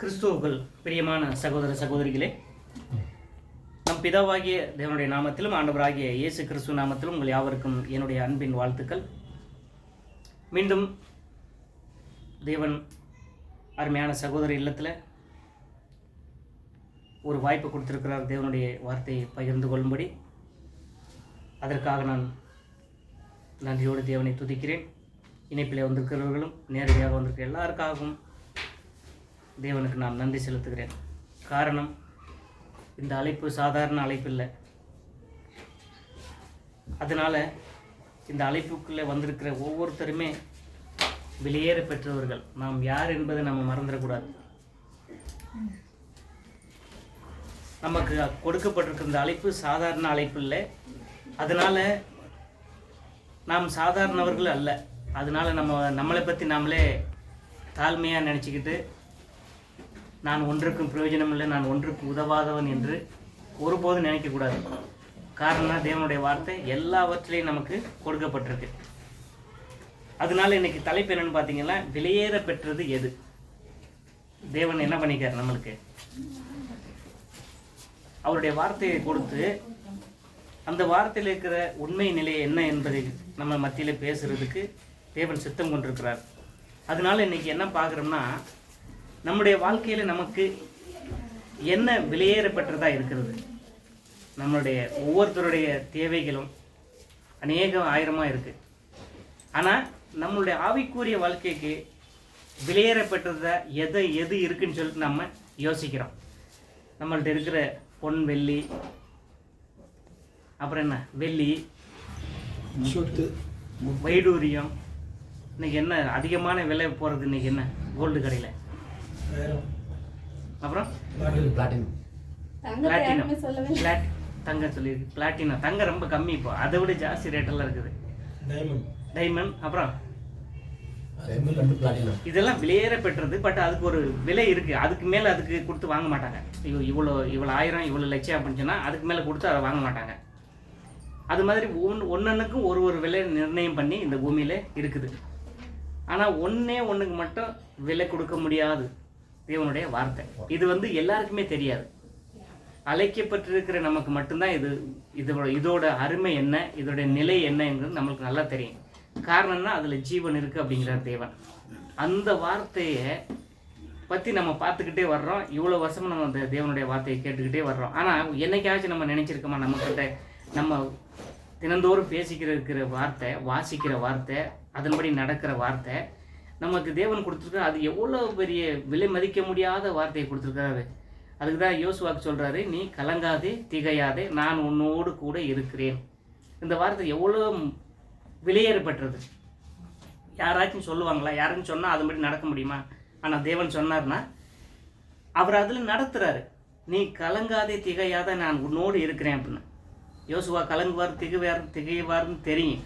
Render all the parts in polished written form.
கிறிஸ்துவுக்குள் பிரியமான சகோதர சகோதரிகளே, நம் பிதாவாகிய தேவனுடைய நாமத்திலும் ஆண்டவராகிய இயேசு கிறிஸ்து நாமத்திலும் உங்கள் யாவருக்கும் என்னுடைய அன்பின் வாழ்த்துக்கள். மீண்டும் தேவன் அருமையான சகோதரி இல்லத்தில் ஒரு வாய்ப்பு கொடுத்திருக்கிறார் தேவனுடைய வார்த்தையை பகிர்ந்து கொள்ளும்படி. அதற்காக நான் நன்றியோடு தேவனை துதிக்கிறேன். இணைப்பில் வந்திருக்கிறவர்களும் நேரடியாக வந்திருக்கிற எல்லாருக்காகவும் தேவனுக்கு நான் நன்றி செலுத்துகிறேன். காரணம், இந்த அழைப்பு சாதாரண அழைப்பு இல்லை. அதனால் இந்த அழைப்புக்குள்ளே வந்திருக்கிற ஒவ்வொருத்தருமே வெளியேற பெற்றவர்கள். நாம் யார் என்பதை நம்ம மறந்துடக்கூடாது. நமக்கு கொடுக்கப்பட்டிருக்கிற இந்த அழைப்பு சாதாரண அழைப்பு இல்லை. அதனால் நாம் சாதாரணவர்கள் அல்ல. அதனால் நம்மளை பற்றி நாமளே தாழ்மையாக நினச்சிக்கிட்டு நான் ஒன்றுக்கும் பிரயோஜனம் இல்லை, நான் ஒன்றுக்கு உதவாதவன் என்று ஒருபோதும் நினைக்கக்கூடாது. காரணம், தேவனுடைய வார்த்தை எல்லாவற்றிலையும் நமக்கு கொடுக்கப்பட்டிருக்கு. அதனால இன்னைக்கு தலைப்பு என்னன்னு பார்த்தீங்கன்னா, வெளியேற பெற்றது எது? தேவன் என்ன பண்ணிக்கார் நம்மளுக்கு? அவருடைய வார்த்தையை கொடுத்து அந்த வார்த்தையில் இருக்கிற உண்மை நிலை என்ன என்பதை நம்ம மத்தியில் பேசுறதுக்கு தேவன் சித்தம் கொண்டிருக்கிறார். அதனால இன்னைக்கு என்ன பார்க்குறோம்னா, நம்முடைய வாழ்க்கையில் நமக்கு என்ன வெளியேறப்பட்டதாக இருக்கிறது? நம்மளுடைய ஒவ்வொருத்தருடைய தேவைகளும் ஆயிரமாக இருக்குது. ஆனால் நம்மளுடைய ஆவிக்குரிய வாழ்க்கைக்கு வெளியேறப்பட்டதாக எது இருக்குன்னு சொல்லிட்டு நம்ம யோசிக்கிறோம். நம்மள்ட்ட இருக்கிற பொன் வெள்ளி, அப்புறம் என்ன வெள்ளி, சொத்து, வைடூரியம். இன்னைக்கு என்ன அதிகமான விலை போகிறது? இன்னைக்கு என்ன கோல்டு கடையில், அப்புறம் பிளாட்டினம், தங்கம் சொல்லியிருக்கு. பிளாட்டினம் தங்கம் ரொம்ப கம்மி, இப்போ அதை விட ஜாஸ்தி ரேட்டெல்லாம் இருக்குது. டைமண்ட், அப்புறம் இதெல்லாம் வெளியேற பெற்றது. பட் அதுக்கு ஒரு விலை இருக்குது. அதுக்கு மேலே அதுக்கு கொடுத்து வாங்க மாட்டாங்க. இவ்வளோ 1000 இவ்வளோ லட்சம் அப்படின்னு சொன்னால் அதுக்கு மேலே கொடுத்து அதை வாங்க மாட்டாங்க. அது மாதிரி ஒன்றுக்கும் ஒரு விலை நிர்ணயம் பண்ணி இந்த பூமியில் இருக்குது. ஆனால் ஒன்றுக்கு மட்டும் விலை கொடுக்க முடியாது, தேவனுடைய வார்த்தை. இது எல்லாருக்குமே தெரியாது. அழைக்கப்பட்டிருக்கிற நமக்கு மட்டும்தான் இதோட அருமை என்ன, இதோட நிலை என்னங்கிறது நம்மளுக்கு நல்லா தெரியும். காரணம்னா அதில் ஜீவன் இருக்குது அப்படிங்கிறார் தேவன். அந்த வார்த்தையை பற்றி நம்ம பார்த்துக்கிட்டே வர்றோம். இவ்வளோ வருஷமும் நம்ம அந்த தேவனுடைய வார்த்தையை கேட்டுக்கிட்டே வர்றோம். ஆனால் என்னைக்காச்சும் நம்ம நினச்சிருக்கோமா, நம்மக்கிட்ட நம்ம தினந்தோறும் பேசிக்கிற வார்த்தை, வாசிக்கிற வார்த்தை, அதன்படி நடக்கிற வார்த்தை நமக்கு தேவன் கொடுத்துருக்காரு. அது எவ்வளோ பெரிய விலை மதிக்க முடியாத வார்த்தையை கொடுத்துருக்காரு. அதுக்கு தான் யோசுவாக்கு சொல்கிறாரு, நீ கலங்காதே திகையாதே, நான் உன்னோடு கூட இருக்கிறேன். இந்த வார்த்தை எவ்வளோ வெளியேறப்பட்டது. யாராச்சும் சொல்லுவாங்களா? யாருன்னு சொன்னால் அதுபடி நடக்க முடியுமா? ஆனால் தேவன் சொன்னார்னா அவர் அதில் நடத்துகிறாரு. நீ கலங்காதே திகையாத, நான் உன்னோடு இருக்கிறேன் அப்படின்னு. யோசுவா கலங்குவார், திகைவார்னு தெரியும்.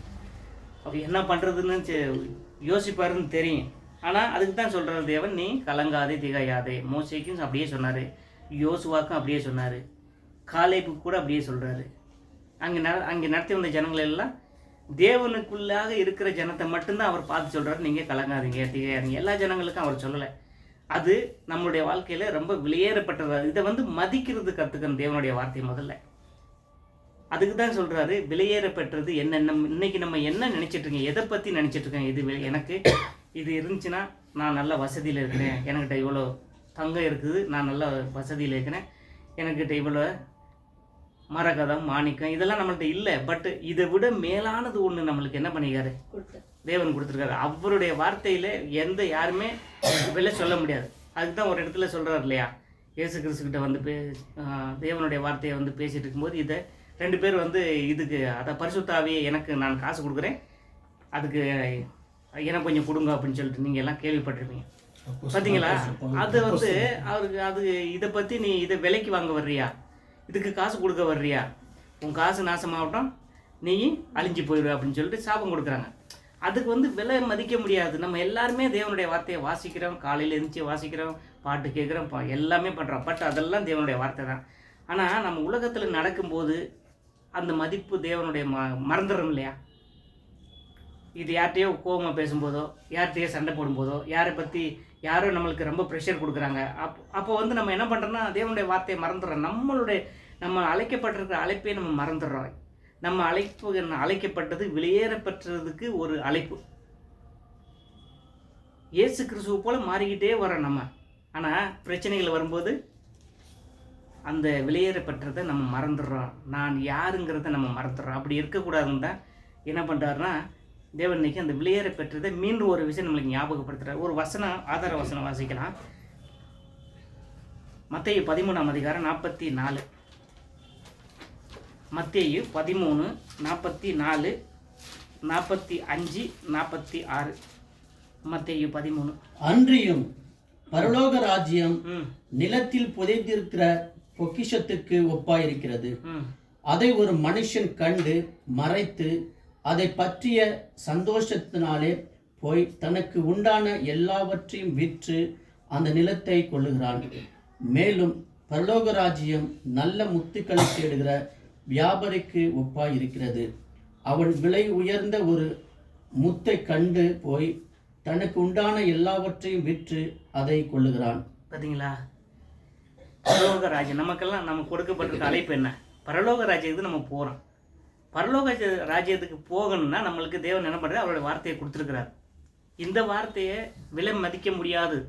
அவர் என்ன பண்ணுறதுன்னு யோசிப்பாருன்னு தெரியும். ஆனால் அதுக்கு தான் சொல்கிறார் தேவன், நீ கலங்காதே திகையாதே. மோசேக்கும் அப்படியே சொன்னார், யோசுவாக்கும் அப்படியே சொன்னார், காலேபுக்கு கூட அப்படியே சொல்கிறாரு. அங்கே நடத்தி வந்த ஜனங்கள் எல்லாம் தேவனுக்குள்ளாக இருக்கிற ஜனத்தை மட்டும்தான் அவர் பார்த்து சொல்கிறார், நீங்கள் கலங்காதீங்க திகையாதீங்க. எல்லா ஜனங்களுக்கும் அவர் சொல்லலை. அது நம்மளுடைய வாழ்க்கையில் ரொம்ப வெளியேறப்பட்டது. இதை மதிக்கிறது கற்றுக்கணும் தேவனுடைய வார்த்தை முதல்ல. அதுக்கு தான் சொல்கிறாரு, வெளியேற பெற்றது என்ன. இன்னைக்கு நம்ம என்ன நினச்சிட்ருக்கோம், எதை பற்றி நினச்சிட்ருக்கோம்? எனக்கு இது இருந்துச்சுன்னா நான் நல்ல வசதியில் இருக்கிறேன், என்கிட்ட இவ்வளோ தங்கம் இருக்குது, நான் நல்ல வசதியில் இருக்கிறேன், என்கிட்ட இவ்வளோ மரகதம் மாணிக்கம் இதெல்லாம் நம்மள்ட்ட இல்லை. பட் இதை விட மேலானது ஒன்று நம்மளுக்கு என்ன பண்ணிக்காரு, தேவன் கொடுத்துருக்காரு. அவருடைய வார்த்தையில் யாருமே விலை சொல்ல முடியாது. அதுக்கு தான் ஒரு இடத்துல சொல்கிறார் இல்லையா, இயேசு கிறிஸ்துக்கிட்ட தேவனுடைய வார்த்தையை பேசிகிட்டு இருக்கும்போது இதை 2 பேர் இதுக்கு பரிசுத்த ஆவியை எனக்கு நான் காசு கொடுக்குறேன், அதுக்கு எனக்கு கொஞ்சம் கொடுங்க அப்படின்னு சொல்லிட்டு நீங்கள் எல்லாம் கேள்விப்பட்டிருப்பீங்க பார்த்தீங்களா? அது அவருக்கு இதை பற்றி நீ இதை விலைக்கு வாங்க வர்றியா, இதுக்கு காசு கொடுக்க வர்றியா, உன் காசு நாசமாகட்டும், நீ அழிஞ்சு போயிடுவ அப்படின்னு சொல்லிட்டு சாபம் கொடுக்குறாங்க. அதுக்கு விலை மதிக்க முடியாது. நம்ம எல்லாருமே தேவனுடைய வார்த்தையை வாசிக்கிறோம், காலையில் எழுந்துச்சி வாசிக்கிறோம், பாட்டு கேட்குறோம், எல்லாமே பண்ணுறோம். பட் அதெல்லாம் தேவனுடைய வார்த்தை தான். ஆனால் நம்ம உலகத்தில் நடக்கும்போது அந்த மதிப்பு தேவனுடைய மறந்துடும் இல்லையா? இது யார்கிட்டையோ கோபமாக பேசும்போதோ, யார்கிட்டையோ சண்டை போடும்போதோ, யாரை பற்றி யாரோ நம்மளுக்கு ரொம்ப ப்ரெஷர் கொடுக்குறாங்க. அப்போ வந்து நம்ம என்ன பண்ணுறோன்னா தேவனுடைய வார்த்தையை மறந்துடுறோம். நம்ம அழைக்கப்பட்டிருக்கிற அழைப்பே நம்ம மறந்துடுறோம். நம்ம அழைக்கப்பட்டது வெளியேற பெற்றதுக்கு ஒரு அழைப்பு. இயேசு கிறிஸ்துவை போல மாறிக்கிட்டே வரோம் நம்ம. ஆனால் பிரச்சனைகள் வரும்போது அந்த வெளியேற பெற்றதை நம்ம மறந்துடுறோம். நான் யாருங்கிறத நம்ம மறந்துடுறோம். அப்படி இருக்கக்கூடாதுன்னு தான் என்ன பண்ணுறாருன்னா தேவன் இன்னைக்கு அந்த வெளியேற பெற்றதை மீண்டும் ஒரு விஷயம் நம்மளுக்கு ஞாபகப்படுத்துகிறார். ஒரு வசனம், ஆதார வசனம் வாசிக்கலாம். மத்தேயு 13:44. மத்தேயு 13:44, 45, 46. மத்தேயு 13. அன்றியும் பரலோக ராஜ்யம் நிலத்தில் புதைந்திருக்கிற பொக்கிஷத்துக்கு ஒப்பாயிருக்கிறது. அதை ஒரு மனுஷன் கண்டு மறைத்து அதை பற்றிய சந்தோஷத்தினாலே போய் தனக்கு உண்டான எல்லாவற்றையும் விற்று அந்த நிலத்தை கொள்ளுகிறான். மேலும் பரலோக ராஜ்யம் நல்ல முத்துக்களை தேடுகிற வியாபாரிக்கு ஒப்பாயிருக்கிறது. அவன் விலை உயர்ந்த ஒரு முத்தை கண்டு போய் தனக்கு உண்டான எல்லாவற்றையும் விற்று அதை கொள்ளுகிறான். பார்த்தீங்களா? பரலோக ராஜ்யம் நமக்கெல்லாம் நம்ம கொடுக்கப்பட்டிருக்க அழைப்பு என்ன? பரலோக ராஜ்யத்துக்கு நம்ம போகிறோம். பரலோக ராஜ்யத்துக்கு போகணும்னா நம்மளுக்கு தேவன் என்ன பண்ணுறாரு? அவருடைய வார்த்தையை கொடுத்துருக்கிறார். இந்த வார்த்தையை விலை மதிக்க முடியாது.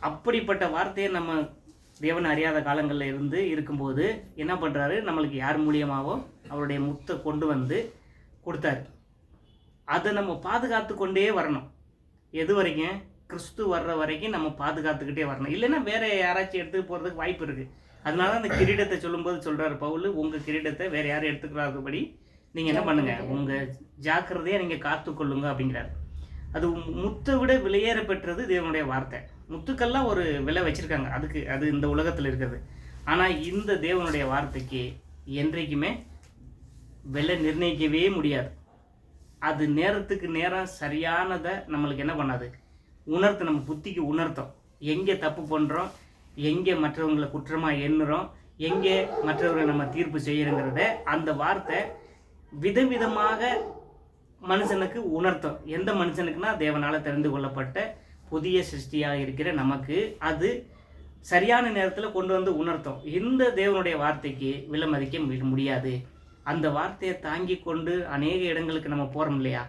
அப்படிப்பட்ட வார்த்தையை நம்ம தேவன் அறியாத காலங்களில் இருக்கும்போது என்ன பண்ணுறாரு? நம்மளுக்கு யார் மூலியமாவோ அவருடைய முத்தை கொண்டு வந்து கொடுத்தாரு. அதை நம்ம பாதுகாத்து கொண்டே வரணும். எது வரைக்கும்? கிறிஸ்து வர்ற வரைக்கும் நம்ம பாதுகாத்துக்கிட்டே வரணும். இல்லைன்னா வேற யாராச்சும் எடுத்துகிட்டு போகிறதுக்கு வாய்ப்பு இருக்குது. அதனால அந்த கிரீடத்தை சொல்லும்போது சொல்கிறார் பவுல், உங்கள் கிரீடத்தை வேறு யாரும் எடுத்துக்கிறாதபடி நீங்கள் என்ன பண்ணுங்கள், உங்கள் ஜாக்கிரதையாக நீங்கள் காத்துக்கொள்ளுங்க அப்படிங்கிறார். அது முத்தை விட வெளியேற பெற்றது தேவனுடைய வார்த்தை. முத்துக்கெல்லாம் ஒரு விலை வச்சுருக்காங்க, அது இந்த உலகத்தில் இருக்கிறது. ஆனால் இந்த தேவனுடைய வார்த்தைக்கு என்றைக்குமே விலை நிர்ணயிக்கவே முடியாது. அது நேரத்துக்கு நேரம் சரியானதை நம்மளுக்கு என்ன பண்ணாது? உணர்த்து, நம்ம புத்திக்கு உணர்த்தோம். எங்கே தப்பு பண்ணுறோம், எங்கே மற்றவங்களை குற்றமாக எண்ணுறோம், எங்கே மற்றவர்களை நம்ம தீர்ப்பு செய்யறோங்கிறத அந்த வார்த்தை விதவிதமாக மனுஷனுக்கு உணர்த்தும். எந்த மனுஷனுக்குன்னா தேவனால் தெரிந்து கொள்ளப்பட்ட புதிய சிருஷ்டியாக இருக்கிற நமக்கு அது சரியான நேரத்தில் கொண்டு வந்து உணர்த்தும். இந்த தேவனுடைய வார்த்தைக்கு விலை மதிக்க முடியாது. அந்த வார்த்தையை தாங்கி கொண்டு அநேக இடங்களுக்கு நம்ம போகிறோம் இல்லையா?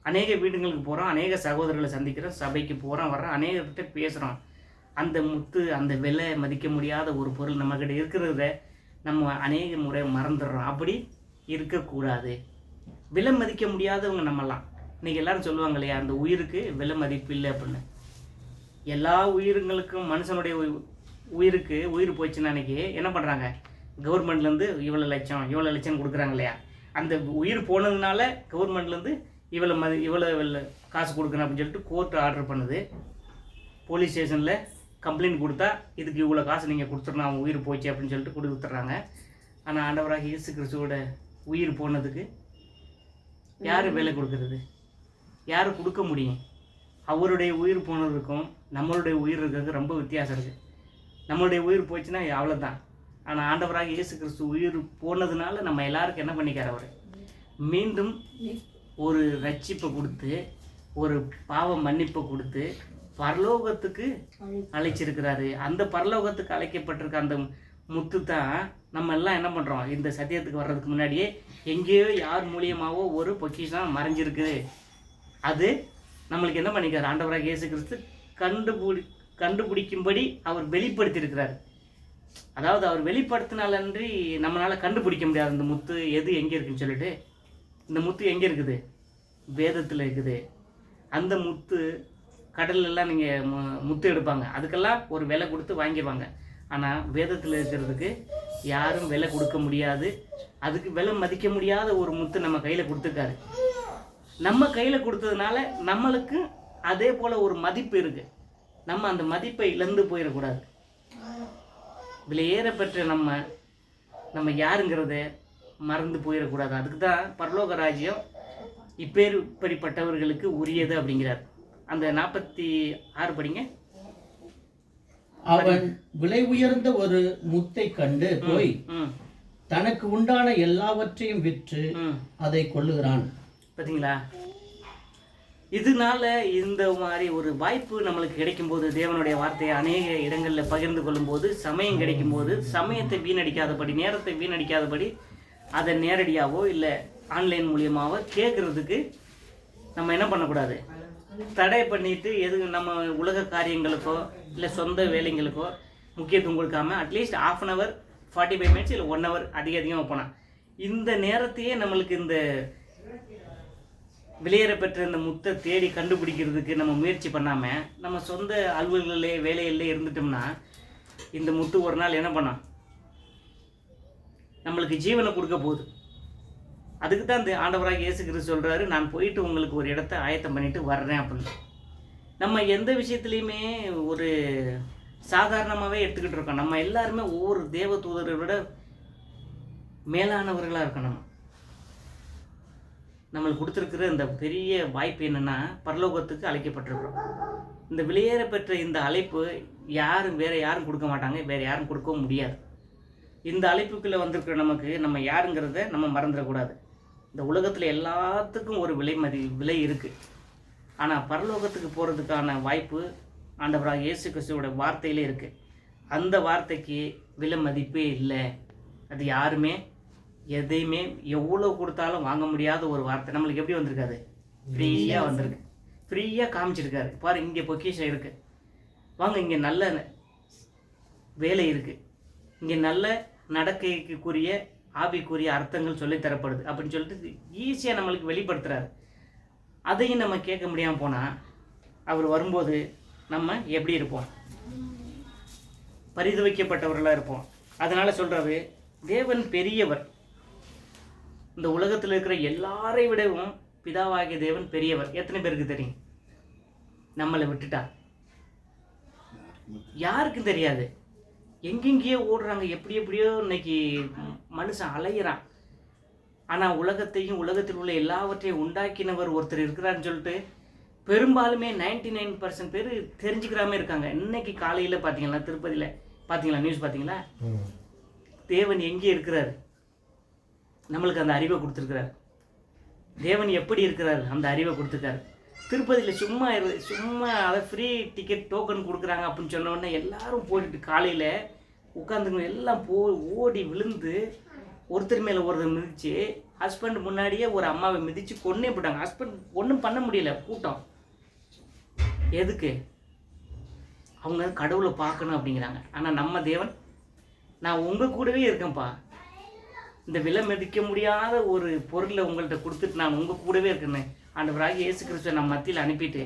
அநேக வீடுங்களுக்கு போகிறோம், அநேக சகோதரர்களை சந்திக்கிறோம், சபைக்கு போகிறோம், வர்றோம், அநேகர்கிட்ட பேசுகிறோம். அந்த முத்து, அந்த விலை மதிக்க முடியாத ஒரு பொருள் நம்மக்கிட்ட இருக்கிறத நம்ம அநேக முறை மறந்துடுறோம். அப்படி இருக்கக்கூடாது. விலை மதிக்க முடியாதவங்க நம்மலாம். இன்றைக்கி எல்லாரும் சொல்லுவாங்க இல்லையா, அந்த உயிருக்கு விலை மதிப்பு இல்லை அப்படின்னு. எல்லா உயிர்களுக்கும், மனுஷனுடைய உயிருக்கு உயிர் போயிடுச்சுன்னா அன்றைக்கி என்ன பண்ணுறாங்க? கவர்மெண்ட்லேருந்து இவ்வளோ லட்சம் கொடுக்குறாங்க இல்லையா? அந்த உயிர் போனதுனால கவர்மெண்ட்லேருந்து இவ்வளோ காசு கொடுக்கணும் அப்படின்னு சொல்லிட்டு கோர்ட் ஆர்டர் பண்ணுது. போலீஸ் ஸ்டேஷனில் கம்ப்ளைண்ட் கொடுத்தா இதுக்கு இவ்வளோ காசு நீங்கள் கொடுத்துடணும், அவன் உயிர் போச்சு அப்படின்னு சொல்லிட்டு கொடுத்துட்றாங்க. ஆனால் ஆண்டவராக இயேசு கிறிஸ்துவோட உயிர் போனதுக்கு யார் வேலை கொடுக்கறது? யார் கொடுக்க முடியும்? அவருடைய உயிர் போனதுக்கும் நம்மளுடைய உயிர் இருக்கிறதுக்கு ரொம்ப வித்தியாசம் இருக்குது. நம்மளுடைய உயிர் போச்சுன்னா அவ்வளோதான். ஆனால் ஆண்டவராக இயேசு கிறிஸ்து உயிர் போனதுனால நம்ம எல்லாருக்கும் என்ன பண்ணிக்கார்? அவர் மீண்டும் ஒரு ரட்சிப்பை கொடுத்து, ஒரு பாவ மன்னிப்பை கொடுத்து பரலோகத்துக்கு அழைச்சிருக்கிறாரு. அந்த பரலோகத்துக்கு அழைக்கப்பட்டிருக்க அந்த முத்து தான் நம்ம எல்லாம் என்ன பண்ணுறோம்? இந்த சத்தியத்துக்கு வர்றதுக்கு முன்னாடியே எங்கேயோ யார் மூலியமாவோ ஒரு பொக்கிஷம் மறைஞ்சிருக்குது. அது நம்மளுக்கு என்ன பண்ணிக்கார்? ஆண்டவராக இயேசு கிறிஸ்து கண்டுபிடிக்கும்படி அவர் வெளிப்படுத்தியிருக்கிறார். அதாவது அவர் வெளிப்படுத்தினாலன்றி நம்மளால் கண்டுபிடிக்க முடியாது இந்த முத்து எது எங்கே இருக்குன்னு சொல்லிட்டு. இந்த முத்து எங்கே இருக்குது? வேதத்தில் இருக்குது. அந்த முத்து கடல்லெல்லாம் நீங்கள் முத்து எடுப்பாங்க, அதுக்கெல்லாம் ஒரு விலை கொடுத்து வாங்கிடுவாங்க. ஆனால் வேதத்தில் இருக்கிறதுக்கு யாரும் விலை கொடுக்க முடியாது. அதுக்கு விலை மதிக்க முடியாத ஒரு முத்து நம்ம கையில் கொடுத்துருக்காரு. நம்ம கையில் கொடுத்ததுனால நம்மளுக்கு அதே போல் ஒரு மதிப்பு இருக்குது. நம்ம அந்த மதிப்பை இழந்து போயிடக்கூடாது. விலையேற பெற்ற நம்ம யாருங்கிறத மறந்து போயிடக்கூடாது. அதுக்கு தான் பரலோக ராஜ்யம் இப்படிப்பட்டவர்களுக்கு உரியது அப்படிங்கிறார். அந்த 46 படிங்க. அவன் விலை உயர்ந்த ஒரு முத்தை கண்டு போய் தனக்கு உண்டான எல்லாவற்றையும் விற்று அதை கொள்ளுகிறான். பார்த்தீங்களா? இதனால இந்த மாதிரி ஒரு வாய்ப்பு நம்மளுக்கு கிடைக்கும்போது, தேவனுடைய வார்த்தையை அநேக இடங்களில் பகிர்ந்து கொள்ளும்போது, சமயம் கிடைக்கும்போது, சமயத்தை வீணடிக்காதபடி, நேரத்தை வீணடிக்காதபடி, அதை நேரடியாகவோ இல்லை ஆன்லைன் மூலியமாகவோ கேட்குறதுக்கு நம்ம என்ன பண்ணக்கூடாது, தடை பண்ணிட்டு நம்ம உலக காரியங்களுக்கோ இல்லை சொந்த வேலைங்களுக்கோ முக்கியத்துவம் கொடுக்காம அட்லீஸ்ட் 1/2 hour 45 minutes இல்லை 1 hour அதிகமாக போனால் இந்த நேரத்தையே நம்மளுக்கு இந்த வெளியேற பெற்ற இந்த முத்தை தேடி கண்டுபிடிக்கிறதுக்கு நம்ம முயற்சி பண்ணாமல் நம்ம சொந்த அலுவல்களே வேலையிலே இருந்துட்டோம்னா இந்த முத்து ஒரு நாள் என்ன பண்ணோம், நம்மளுக்கு ஜீவனை கொடுக்க போகுது. அதுக்கு தான் இந்த ஆண்டவராக இயேசு கிறிஸ்து சொல்கிறாரு, நான் போயிட்டு உங்களுக்கு ஒரு இடத்த ஆயத்தம் பண்ணிட்டு வர்றேன் அப்படின்னு. நம்ம எந்த விஷயத்துலையுமே ஒரு சாதாரணமாகவே எடுத்துக்கிட்டு இருக்கோம். நம்ம எல்லாருமே ஒவ்வொரு தேவ தூதரை விட மேலானவர்களாக இருக்கணும். நம்மளுக்கு கொடுத்துருக்கிற இந்த பெரிய வாய்ப்பு என்னென்னா, பரலோகத்துக்கு அழைக்கப்பட்டிருக்கிறோம். இந்த வெளியேற பெற்ற இந்த அழைப்பு வேறு யாரும் கொடுக்க மாட்டாங்க, வேறு யாரும் கொடுக்கவும் முடியாது. இந்த அழைப்புக்குள்ளே வந்திருக்கிற நமக்கு நம்ம யாருங்கிறத நம்ம மறந்துடக்கூடாது. இந்த உலகத்தில் எல்லாத்துக்கும் ஒரு விலை இருக்குது. ஆனால் பரலோகத்துக்கு போகிறதுக்கான வாய்ப்பு ஆண்டவராக இயேசு கிறிஸ்துவோட வார்த்தையிலே இருக்குது. அந்த வார்த்தைக்கு விலை மதிப்பே இல்லை. அது யாருமே எதையுமே எவ்வளோ கொடுத்தாலும் வாங்க முடியாத ஒரு வார்த்தை நம்மளுக்கு எப்படி வந்திருக்காது, ஃப்ரீயாக வந்திருக்கு, ஃப்ரீயாக காமிச்சிருக்காரு. பாரு, இங்கே பொக்கிஷம் இருக்குது, வாங்க, இங்கே நல்ல வேலை இருக்குது, இங்கே நல்ல நடக்கைக்குரிய ஆவிக்குரிய அர்த்தங்கள் சொல்லித்தரப்படுது அப்படின்னு சொல்லிட்டு ஈஸியாக நம்மளுக்கு வெளிப்படுத்துகிறாரு. அதையும் நம்ம கேட்க முடியாமல் போனால் அவர் வரும்போது நம்ம எப்படி இருப்போம், பரிதவிக்கப்பட்டவர்களாக இருப்போம். அதனால் சொல்கிறாரு, தேவன் பெரியவர். இந்த உலகத்தில் இருக்கிற எல்லாரை விடவும் பிதாவாகிய தேவன் பெரியவர். எத்தனை பேருக்கு தெரியும்? நம்மளை விட்டுட்டா யாருக்கும் தெரியாது. எங்கெங்கேயோ ஓடுறாங்க, எப்படியோ இன்னைக்கு மனுஷன் அலையிறான். ஆனால் உலகத்தையும் உலகத்தில் உள்ள எல்லாவற்றையும் உண்டாக்கினவர் ஒருத்தர் இருக்கிறான்னு சொல்லிட்டு பெரும்பாலுமே 99% பேர் தெரிஞ்சுக்கிறாம இருக்காங்க. இன்னைக்கு காலையில் பார்த்தீங்களா, திருப்பதியில் பார்த்தீங்களா, நியூஸ் பார்த்தீங்களா, தேவன் எங்கே இருக்கிறாரு, நம்மளுக்கு அந்த அறிவை கொடுத்துருக்கிறார். தேவன் எப்படி இருக்கிறார், அந்த அறிவை கொடுத்துருக்காரு. திருப்பதியில் சும்மா அதை ஃப்ரீ டிக்கெட் டோக்கன் கொடுக்குறாங்க அப்படின்னு சொன்னோடனே எல்லாரும் போட்டுட்டு காலையில் உட்காந்துங்க எல்லாம் ஓடி விழுந்து ஒருத்தர் மேலே ஒருத்தர் மிதித்து, ஹஸ்பண்ட் முன்னாடியே ஒரு அம்மாவை மிதித்து கொன்னே போட்டாங்க. ஹஸ்பண்ட் ஒன்றும் பண்ண முடியல, கூட்டம். எதுக்கு? அவங்க கடவுளை பார்க்கணும் அப்படிங்கிறாங்க. ஆனால் நம்ம தேவன், நான் உங்கள் கூடவே இருக்கேன்ப்பா, இந்த விலை மதிக்க முடியாத ஒரு பொருளை உங்கள்கிட்ட கொடுத்துட்டு நான் உங்கள் கூடவே இருக்கேன்னு ஆண்டவராகிய இயேசு கிறிஸ்துவை நான் மத்தியில் அனுப்பிட்டு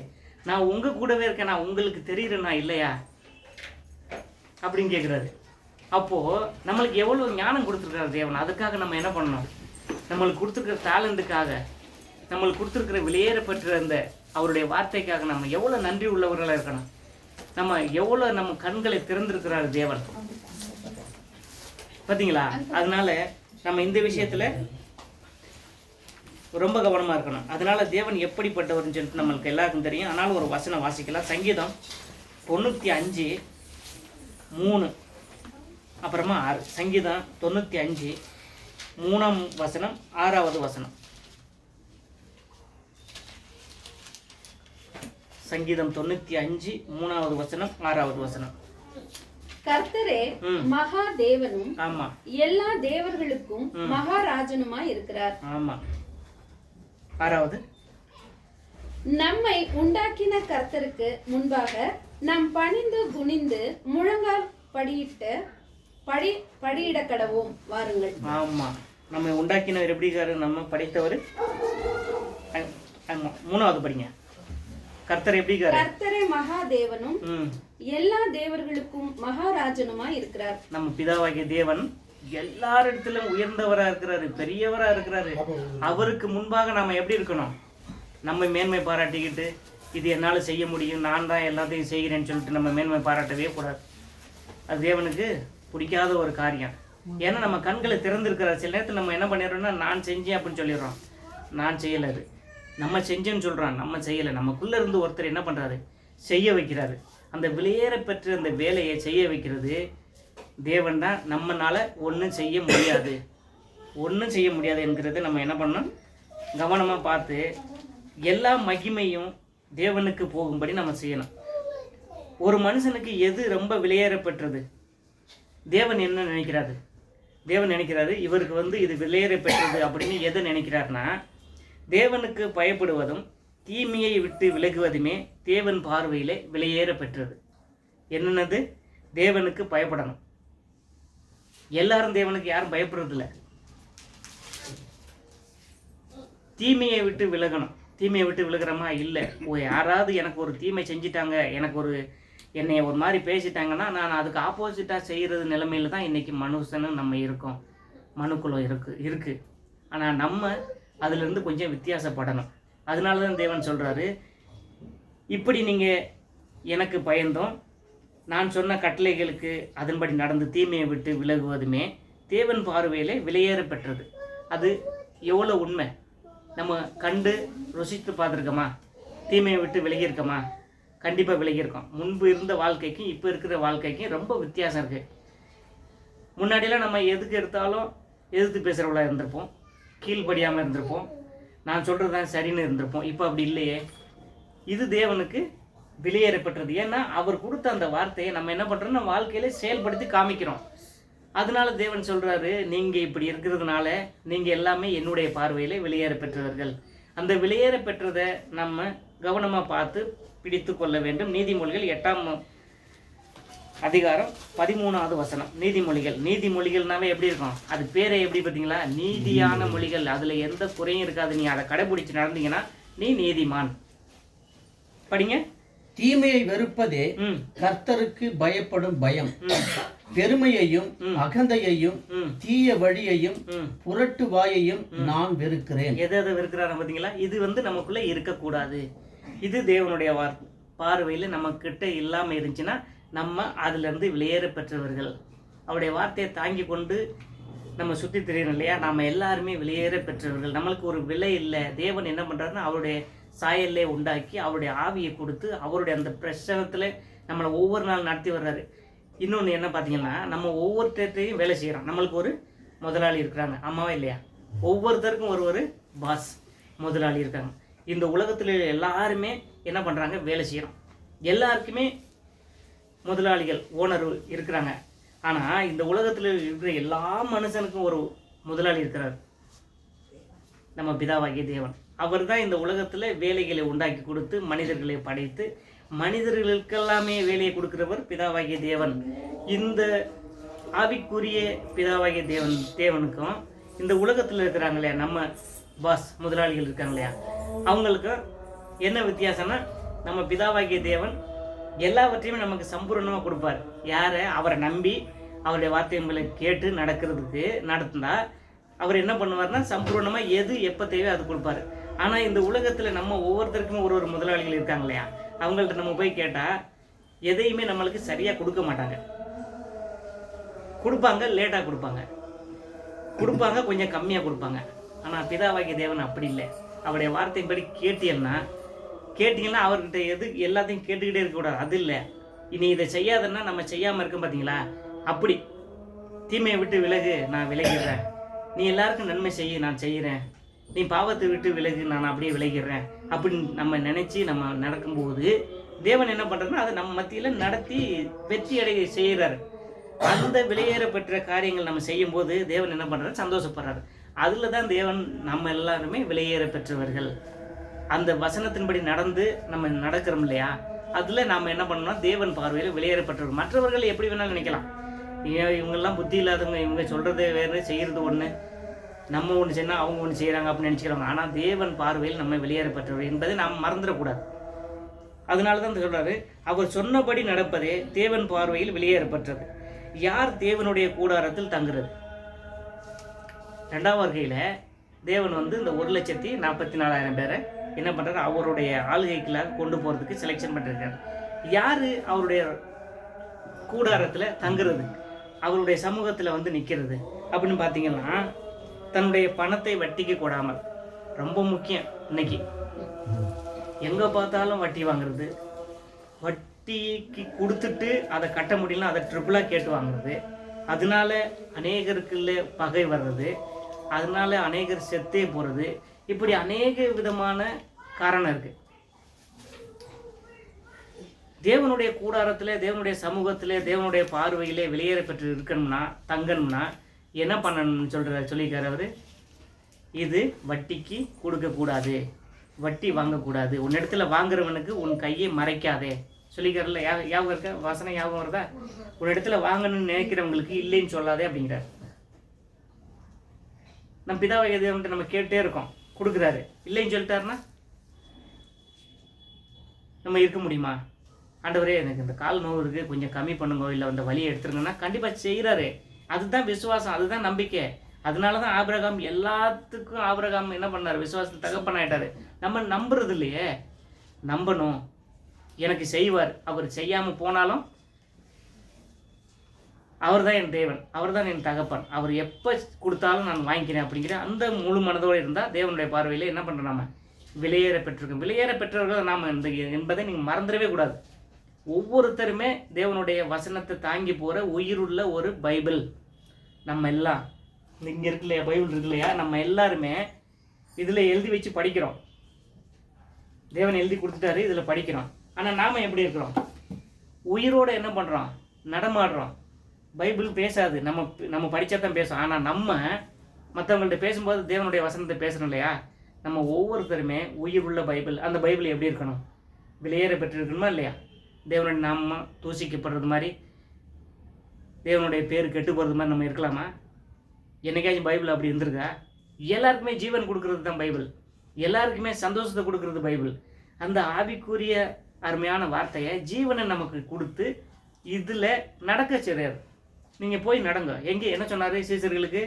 நான் உங்கள் கூடவே இருக்கேன், நான் உங்களுக்கு தெரியுறேன்னா இல்லையா அப்படின்னு கேட்குறாரு. அப்போது நம்மளுக்கு எவ்வளோ ஞானம் கொடுத்துருக்காரு தேவன். அதுக்காக நம்ம என்ன பண்ணணும், நம்மளுக்கு கொடுத்துருக்கிற டேலண்ட்டுக்காக, நம்மளுக்கு கொடுத்துருக்கிற வெளியேறப்பட்ட அந்த அவருடைய வார்த்தைக்காக நம்ம எவ்வளோ நன்றி உள்ளவர்களாக இருக்கணும். நம்ம எவ்வளோ நம்ம கண்களை திறந்திருக்கிறாரு தேவன், பார்த்தீங்களா? அதனால நம்ம இந்த விஷயத்தில் ரொம்ப கவனமாக இருக்கணும். அதனால தேவன் எப்படிப்பட்டவர்னு சொல்லிட்டு நம்மளுக்கு எல்லாருக்கும் தெரியும். ஆனாலும் ஒரு வசனம் வாசிக்கலாம். சங்கீதம் 95:3 அப்புறமா 6. சங்கீதம் 95 3ஆம் வசனம் 6வது வசனம். சங்கீதம் 95 3வது வசனம் 6வது வசனம். கர்த்தரே மகா தேவனும் ஆமா எல்லா தேவர்களுக்கும் மகாராஜனுமாய் இருக்கிறார். ஆமா. 6வது, நம்மை உண்டாக்கின கர்த்தருக்கு முன்பாக நாம் பணிந்து குனிந்து முழங்கால் படியிட கடவோம், வாருங்கள். ஆமா, நம்மை உண்டாக்கினவர் எப்படிக்காரு, நம்ம படைத்தவர். 3வது படிங்க. கர்த்தர் எப்படிக்காரு? கர்த்தரே மகா தேவனும் எல்லா தேவர்களுக்கும் மகாராஜனுமாய் இருக்கிறார். நம்ம பிதாவாகிய தேவன் எல்லாரிடத்திலும் உயர்ந்தவரா இருக்கிறாரு, பெரியவரா இருக்கிறாரு. அவருக்கு முன்பாக நாம எப்படி இருக்கணும், நம்ம மேன்மை பாராட்டிக்கிட்டு இது என்னால் செய்ய முடியும், நான் தான் எல்லாத்தையும் செய்கிறேன்னு சொல்லிட்டு நம்ம மேன்மை பாராட்டவே கூடாது. அது தேவனுக்கு பிடிக்காத ஒரு காரியம். ஏன்னா நம்ம கண்களை திறந்திருக்கிறார். சில நேரத்தில் நம்ம என்ன பண்ணிடுறோம்னா, நான் செஞ்சேன் அப்படின்னு சொல்லிடுறோம். நான் செய்யலை, அது நம்ம செஞ்சேன்னு சொல்கிறான், நம்ம செய்யலை. நமக்குள்ளே இருந்து ஒருத்தர் என்ன பண்ணுறாரு, செய்ய வைக்கிறாரு. அந்த வெளியேற பெற்ற அந்த வேலையை செய்ய வைக்கிறது தேவன் தான். நம்மளால் ஒன்றும் செய்ய முடியாது என்கிறத நம்ம என்ன பண்ணணும், கவனமாக பார்த்து எல்லா மகிமையும் தேவனுக்கு போகும்படி நம்ம செய்யணும். ஒரு மனுஷனுக்கு எது ரொம்ப விலையேறப்பெற்றது? தேவன் என்ன நினைக்கிறாரு? தேவன் நினைக்கிறாரு இவருக்கு இது விலையேறப்பெற்றது அப்படின்னு எதை நினைக்கிறாருன்னா, தேவனுக்கு பயப்படுவதும் தீமையை விட்டு விலகுவதுமே தேவன் பார்வையிலே விலையேறப்பெற்றது. என்னென்னது? தேவனுக்கு பயப்படணும். எல்லாரும் தேவனுக்கு யாரும் பயப்படுறதில்ல. தீமையை விட்டு விலகணும். தீமையை விட்டு விலகிறோமா? இல்லை. யாராவது எனக்கு ஒரு தீமை செஞ்சிட்டாங்க, என்னை ஒரு மாதிரி பேசிட்டாங்கன்னா நான் அதுக்கு ஆப்போசிட்டாக செய்கிறது நிலைமையில தான் இன்றைக்கி மனுஷனும் நம்ம இருக்கோம், மனுக்குலம் இருக்குது. ஆனால் நம்ம அதிலிருந்து கொஞ்சம் வித்தியாசப்படணும். அதனால தான் தேவன் சொல்கிறாரு, இப்படி நீங்கள் எனக்கு பயந்தோம், நான் சொன்ன கட்டளைகளுக்கு அதன்படி நடந்து தீமையை விட்டு விலகுவதுமே தேவன் பார்வையிலே விலையேறப்பெற்றது. அது எவ்வளோ உண்மை! நம்ம கண்டு ருசித்து பார்த்துருக்கோமா? தீமையை விட்டு விலகியிருக்கோமா? கண்டிப்பாக விலகியிருக்கோம். முன்பு இருந்த வாழ்க்கைக்கும் இப்போ இருக்கிற வாழ்க்கைக்கும் ரொம்ப வித்தியாசம் இருக்குது. முன்னாடியெல்லாம் நம்ம எதுக்கு எடுத்தாலும் எதிர்த்து பேசுகிறவளாக இருந்திருப்போம், கீழ்படியாமல் இருந்திருப்போம், நான் சொல்கிறது தான் சரின்னு இருந்திருப்போம். இப்போ அப்படி இல்லையே. இது தேவனுக்கு விலையேறப்பட்டது. ஏன்னா அவர் கொடுத்த அந்த வார்த்தையை நம்ம என்ன பண்ணுறோம், நம்ம வாழ்க்கையில செயல்படுத்தி காமிக்கிறோம். அதனால தேவன் சொல்கிறாரு, நீங்கள் இப்படி இருக்கிறதுனால நீங்கள் எல்லாமே என்னுடைய பார்வையில் விலையேற பெற்றவர்கள். அந்த விலையேற பெற்றதை நம்ம கவனமாக பார்த்து பிடித்து கொள்ள வேண்டும். நீதிமொழிகள் 8ஆம் அதிகாரம் 13வது வசனம். நீதிமொழிகள்னாவே எப்படி இருக்கும்? அது பேரை எப்படி பார்த்தீங்களா? நீதியான மொழிகள். அதில் எந்த குறையும் இருக்காது. நீ அதை கடைபிடிச்சு நடந்தீங்கன்னா நீ நீதிமான். படிங்க. தீமையை வெறுப்பதே கர்த்தருக்கு பயப்படும் பயம். பெருமையையும் அகந்தையையும் தீய வழியையும் புரட்டு வாயையும் நான் வெறுக்கிறேன். எதை வெறுக்கிறாரு பார்த்தீங்களா? இது நமக்குள்ள இருக்கக்கூடாது. இது தேவனுடைய பார்வையில் நம்ம கிட்ட இல்லாமல் இருந்துச்சுன்னா நம்ம அதுல இருந்து வெளியேற பெற்றவர்கள். அவருடைய வார்த்தையை தாங்கி கொண்டு நம்ம சுற்றி தெரியணும் இல்லையா? நம்ம எல்லாருமே வெளியேற பெற்றவர்கள். நம்மளுக்கு ஒரு விலை இல்லை. தேவன் என்ன பண்ணுறாருன்னா அவருடைய சாயல்லே உண்டாக்கி அவருடைய ஆவியை கொடுத்து அவருடைய அந்த பிரசனத்தில் நம்மளை ஒவ்வொரு நாள் நடத்தி வர்றாரு. இன்னொன்று என்ன பார்த்தீங்கன்னா, நம்ம ஒவ்வொருத்தையும் வேலை செய்கிறோம். நம்மளுக்கு ஒரு முதலாளி இருக்கிறாங்க, ஆமாவா இல்லையா? ஒவ்வொருத்தருக்கும் ஒரு பாஸ், முதலாளி இருக்காங்க. இந்த உலகத்தில் எல்லாருமே என்ன பண்ணுறாங்க? வேலை செய்கிறோம். எல்லாருக்குமே முதலாளிகள், ஓனர் இருக்கிறாங்க. ஆனால் இந்த உலகத்தில் இருக்கிற எல்லா மனுஷனுக்கும் ஒரு முதலாளி இருக்கிறார், நம்ம பிதாவாகிய தேவன். அவர் தான் இந்த உலகத்தில் வேலைகளை உண்டாக்கி கொடுத்து மனிதர்களை படைத்து மனிதர்களுக்கெல்லாமே வேலையை கொடுக்கிறவர் பிதாவாகிய தேவன். இந்த ஆவிக்குரிய பிதாவாகிய தேவனுக்கும் இந்த உலகத்தில் இருக்கிறாங்க இல்லையா, நம்ம பாஸ் முதலாளிகள் இருக்காங்க இல்லையா, அவங்களுக்கும் என்ன வித்தியாசம்னா, நம்ம பிதாவாகிய தேவன் எல்லாவற்றையுமே நமக்கு சம்பூர்ணமாக கொடுப்பார். யாரை? அவரை நம்பி அவருடைய வார்த்தைகளை கேட்டு நடத்தினா அவர் என்ன பண்ணுவார்னா சம்பூர்ணமாக எது எப்போ தேவையோ அது கொடுப்பாரு. ஆனால் இந்த உலகத்தில் நம்ம ஒவ்வொருத்தருக்குமே ஒரு முதலாளிகள் இருக்காங்க இல்லையா, அவங்கள்ட்ட நம்ம போய் கேட்டால் எதையுமே நம்மளுக்கு சரியாக கொடுக்க மாட்டாங்க. கொடுப்பாங்க, லேட்டாக கொடுப்பாங்க, கொஞ்சம் கம்மியாக கொடுப்பாங்க. ஆனால் பிதாவாகிய தேவன் அப்படி இல்லை. அவருடைய வார்த்தையின்படி கேட்டீங்கன்னா அவர்கிட்ட எல்லாத்தையும் கேட்டுக்கிட்டே இருக்கக்கூடாது. அது இல்லை, இனி இதை செய்யாதன்னா நம்ம செய்யாமல் இருக்கோம் பார்த்தீங்களா, அப்படி தீமையை விட்டு விலகு, நான் விலகிடுறேன். நீ எல்லாருக்கும் நன்மை செய்ய, நான் செய்கிறேன். நீ பாவத்தை விட்டு விலகு, நான் அப்படியே விலகிடுறேன் அப்படின்னு நம்ம நினச்சி நம்ம நடக்கும்போது தேவன் என்ன பண்ணுறதுன்னா அதை நம்ம மத்தியில் நடத்தி வெற்றி அடைய செய்கிறாரு. அந்த விலையேற பெற்ற காரியங்கள் நம்ம செய்யும்போது தேவன் என்ன பண்ணுறாரு? சந்தோஷப்படுறாரு. அதில் தான் தேவன் நம்ம எல்லாருமே விலையேற பெற்றவர்கள். அந்த வசனத்தின்படி நடந்து நம்ம நடக்கிறோம் இல்லையா, அதில் நாம் என்ன பண்ணோம்னா தேவன் பார்வையில் விலையேறப்பட்டவர்கள். மற்றவர்கள் எப்படி வேணாலும் நினைக்கலாம், இவங்கெல்லாம் புத்தி இல்லாதவங்க, இவங்க சொல்கிறது வேறு செய்கிறது ஒன்று, நம்ம ஒன்று செய்யணும் அவங்க ஒன்று செய்கிறாங்க அப்படின்னு நினச்சிக்கிறாங்க. ஆனால் தேவன் பார்வையில் நம்ம வெளியேறப்பட்டவர் என்பதை நாம் மறந்துடக்கூடாது. அதனால தான் சொல்கிறாரு, அவர் சொன்னபடி நடப்பதே தேவன் பார்வையில் வெளியேறப்பட்டது. யார் தேவனுடைய கூடாரத்தில் தங்குறது? 2ஆம் வருகையில் தேவன் இந்த 1,44,000 பேரை என்ன பண்ணுறாரு? அவருடைய ஆளுகைக்குள்ளாக கொண்டு போகிறதுக்கு செலெக்ஷன் பண்ணிருக்காரு. யார் அவருடைய கூடாரத்தில் தங்குறது, அவருடைய சமூகத்தில் நிற்கிறது அப்படின்னு பார்த்தீங்கன்னா, தன்னுடைய பணத்தை வட்டிக்கு கொடாமல், ரொம்ப முக்கியம். இன்னைக்கு எங்கே பார்த்தாலும் வட்டி வாங்குறது, வட்டிக்கு கொடுத்துட்டு அதை கட்ட முடியலன்னா அதை ட்ரிபிளாக கேட்டு வாங்குறது, அதனால அநேகருக்குள்ள பகை வர்றது, அதனால அநேகர் செத்தே போகிறது, இப்படி அநேக விதமான காரணம் இருக்குது. தேவனுடைய கூடாரத்தில், தேவனுடைய சமூகத்தில், தேவனுடைய பார்வையிலே வெளியேற பெற்று இருக்கணும்னா, தங்கணும்னா என்ன பண்ணணும்னு சொல்லியிருக்காரு அவர். இது வட்டிக்கு கொடுக்கக்கூடாது, வட்டி வாங்கக்கூடாது, உன் இடத்துல வாங்குறவனுக்கு உன் கையை மறைக்காதே சொல்லிக்கிறல. ஞாபகம் இருக்க வசனம் ஞாபகம் வருதா? ஒரு இடத்துல வாங்கணும்னு நினைக்கிறவங்களுக்கு இல்லைன்னு சொல்லாதே அப்படிங்கிறார். நம்ம பிதாவை எது நம்ம கேட்டே இருக்கோம், கொடுக்குறாரு, இல்லைன்னு சொல்லிட்டாருன்னா நம்ம இருக்க முடியுமா? ஆண்டவரே எனக்கு இந்த கால் நோவு இருக்குது, கொஞ்சம் கம்மி பண்ணுங்க, இல்லை அந்த வலியை எடுத்துருங்கன்னா கண்டிப்பாக செய்கிறாரு. அதுதான் விசுவாசம், அதுதான் நம்பிக்கை. அதனால தான் ஆபிரகாம் எல்லாத்துக்கும் ஆபிரகாம் என்ன பண்ணார்? விசுவாசத்தில் தகப்பனாயிட்டாரு. நம்ம நம்புறது இல்லையே, நம்பணும். எனக்கு செய்வார், அவர் செய்யாமல் போனாலும் அவர் தான் என் தேவன், அவர் தான் என் தகப்பன், அவர் எப்போ கொடுத்தாலும் நான் வாங்கிக்கிறேன் அப்படிங்கிற அந்த முழு மனதோடு இருந்தால் தேவனுடைய பார்வையில் என்ன பண்ணுறோம்? நம்ம வெளியேற பெற்றிருக்கோம். வெளியேற பெற்றவர்கள் நாம் இந்த என்பதை நீங்கள் மறந்துடவே கூடாது. ஒவ்வொருத்தருமே தேவனுடைய வசனத்தை தாங்கி போகிற உயிருள்ள ஒரு பைபிள். நம்ம எல்லாம் இங்கே இருக்கு இல்லையா, பைபிள் இருக்கு இல்லையா, நம்ம எல்லாருமே இதில் எழுதி வச்சு படிக்கிறோம். தேவன் எழுதி கொடுத்துட்டாரு, இதில் படிக்கிறோம். ஆனால் நாம் எப்படி இருக்கிறோம்? உயிரோடு என்ன பண்ணுறோம்? நடமாடுறோம். பைபிள் பேசாது, நம்ம படித்தா தான் பேசும். ஆனால் நம்ம மற்றவங்கள்ட்ட பேசும்போது தேவனுடைய வசனத்தை பேசுகிறோம் இல்லையா, நம்ம ஒவ்வொருத்தருமே உயிர் உள்ள பைபிள். அந்த பைபிள் எப்படி இருக்கணும்? வெளியேற பெற்றிருக்கணுமா இல்லையா? தேவனுடைய நாம தூசிக்கப்படுறது மாதிரி, தேவனுடைய பேர் கெட்டு போகிறது மாதிரி நம்ம இருக்கலாமா? என்னைக்காச்சும் பைபிள் அப்படி இருந்திருக்கா? எல்லாருக்குமே ஜீவன் கொடுக்கறது தான் பைபிள், எல்லாருக்குமே சந்தோஷத்தை கொடுக்கறது பைபிள். அந்த ஆவிக்குரிய அருமையான வார்த்தையை ஜீவனை நமக்கு கொடுத்து இதில் நடக்க செய்றாரு. நீங்கள் போய் நடங்க. எங்கே என்ன சொன்னார் சீசர்களுக்கு?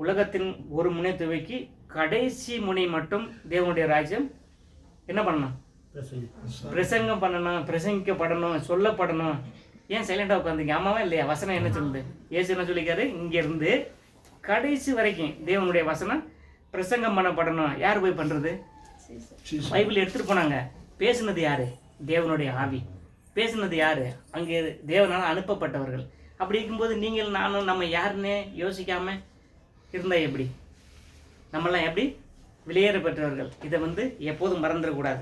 உலகத்தின் ஒரு முனை துவக்கி கடைசி முனை மட்டும் தேவனுடைய ராஜ்யம் என்ன பண்ணணும்? பிரசங்கம் பண்ணணும், பிரசங்கிக்கப்படணும், சொல்லப்படணும். ஏன் சைலண்டாக உட்காந்துங்க? ஆமாவா இல்லையா? வசனம் என்ன சொல்லுது? ஏசு என்ன சொல்லிக்காரு? இங்கேருந்து கடைசி வரைக்கும் தேவனுடைய வசனம் பிரசங்கம் பண்ணப்படணும். யார் போய் பண்ணுறது? பைபிள் எடுத்துகிட்டு போனாங்க. பேசுனது யார்? தேவனுடைய ஆவி. பேசுனது யார்? அங்கே தேவனால் அனுப்பப்பட்டவர்கள். அப்படி இருக்கும்போது நீங்கள் நானும் நம்ம யாருன்னே யோசிக்காமல் இருந்தால் எப்படி? நம்மளாம் எப்படி வெளியேற பெற்றவர்கள்? இதை எப்போதும் மறந்துடக்கூடாது.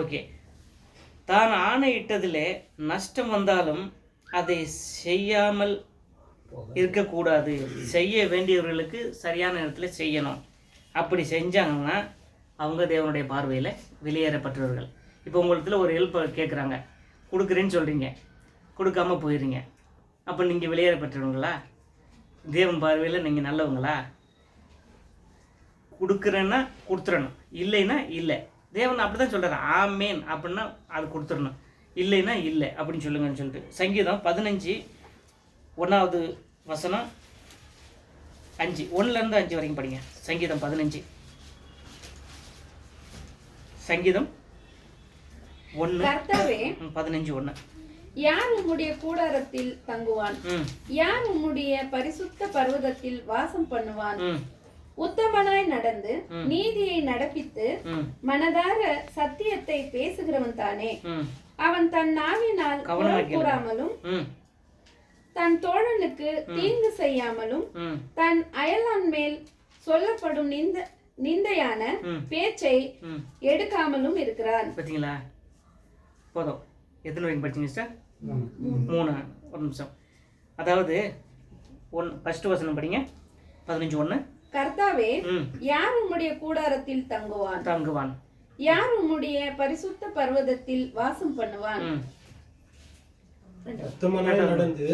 ஓகே, தான் ஆணையிட்டதில் நஷ்டம் வந்தாலும் அதை செய்யாமல் இருக்கக்கூடாது. செய்ய வேண்டியவர்களுக்கு சரியான நேரத்தில் செய்யணும். அப்படி செஞ்சாங்கன்னா அவங்க தேவனுடைய பார்வையில் வெளியேறப்பட்டவர்கள். இப்போ உங்களுக்கு ஒரு ஹெல்ப் கேட்குறாங்க, கொடுக்குறேன்னு சொல்கிறீங்க, கொடுக்காம போயிடுறீங்க. அப்போ நீங்கள் வெளியேறப்பட்டவங்களா? தேவன் பார்வையில் நீங்கள் நல்லவங்களா? கொடுக்குறேன்னா கொடுத்துடணும், இல்லைன்னா இல்லை. தேவன் அப்படி தான் சொல்கிறார். ஆமேன் அப்படின்னா அது கொடுத்துடணும், இல்லைன்னா இல்லை அப்படின்னு சொல்லுங்கன்னு சொல்லிட்டு. சங்கீதம் 15 1வது வசனம் 5, 1லேருந்து 5 வரைக்கும் படிங்க. சங்கீதம் 15, சங்கீதம் 1:15. யார் உம்முடைய கூடாரத்தில் தங்குவான்? யார் உம்முடைய பரிசுத்த பர்வதத்தில் வாசம் பண்ணுவான்? உத்தமனாய் நடந்து நீதியை நடப்பித்து மனதார சத்தியத்தை பேசுகிறவன் தானே. அவன் தன் நாவினால் கூறாமலும் தன் தோழனுக்கு தீங்கு செய்யாமலும் தன் அயலான் மேல் சொல்லப்படும் நிந்தையான பேச்சை எடுக்காமலும் இருக்கிறான். பார்த்தீங்களா? போதும். எத்தனை வரைக்கும் படிச்சீங்க சார்? 3. ஒரு நிமிஷம். அதாவது ஃபர்ஸ்ட் வசனம் படிங்க. 15:1. கர்த்தாவே, யார் உம்முடைய கூடாரத்தில் தங்குவான்? யார் உம்முடைய பரிசுத்த பர்வதத்தில் வாசம் பண்ணுவான்?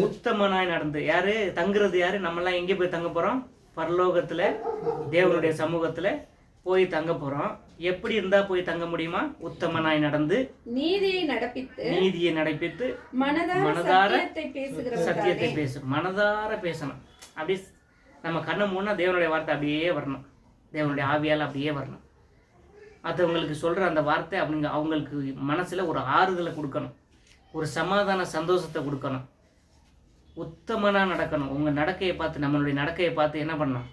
உத்தமனாய் நடந்து. யாரு தங்குறது? யாரு? நம்மெல்லாம் எங்கே போய் தங்க போறோம்? பரலோகத்துல தேவனுடைய சமூகத்துல போய் தங்க போறோம். எப்படி இருந்தா போய் தங்க முடியுமா? உத்தமனாய் நடந்து நீதியை நடப்பித்து மனதார சத்தியத்தை பேசணும். மனதார பேசணும். அப்படி நம்ம கண்ணை மூணா தேவனுடைய வார்த்தை அப்படியே வரணும், தேவனுடைய ஆவியால் அப்படியே வரணும். மற்றவங்களுக்கு சொல்கிற அந்த வார்த்தை அவங்களுக்கு மனசில் ஒரு ஆறுதலை கொடுக்கணும், ஒரு சமாதான சந்தோஷத்தை கொடுக்கணும். உத்தமனாக நடக்கணும். உங்கள் நடக்கையை பார்த்து, நம்மளுடைய நடக்கையை பார்த்து என்ன பண்ணணும்?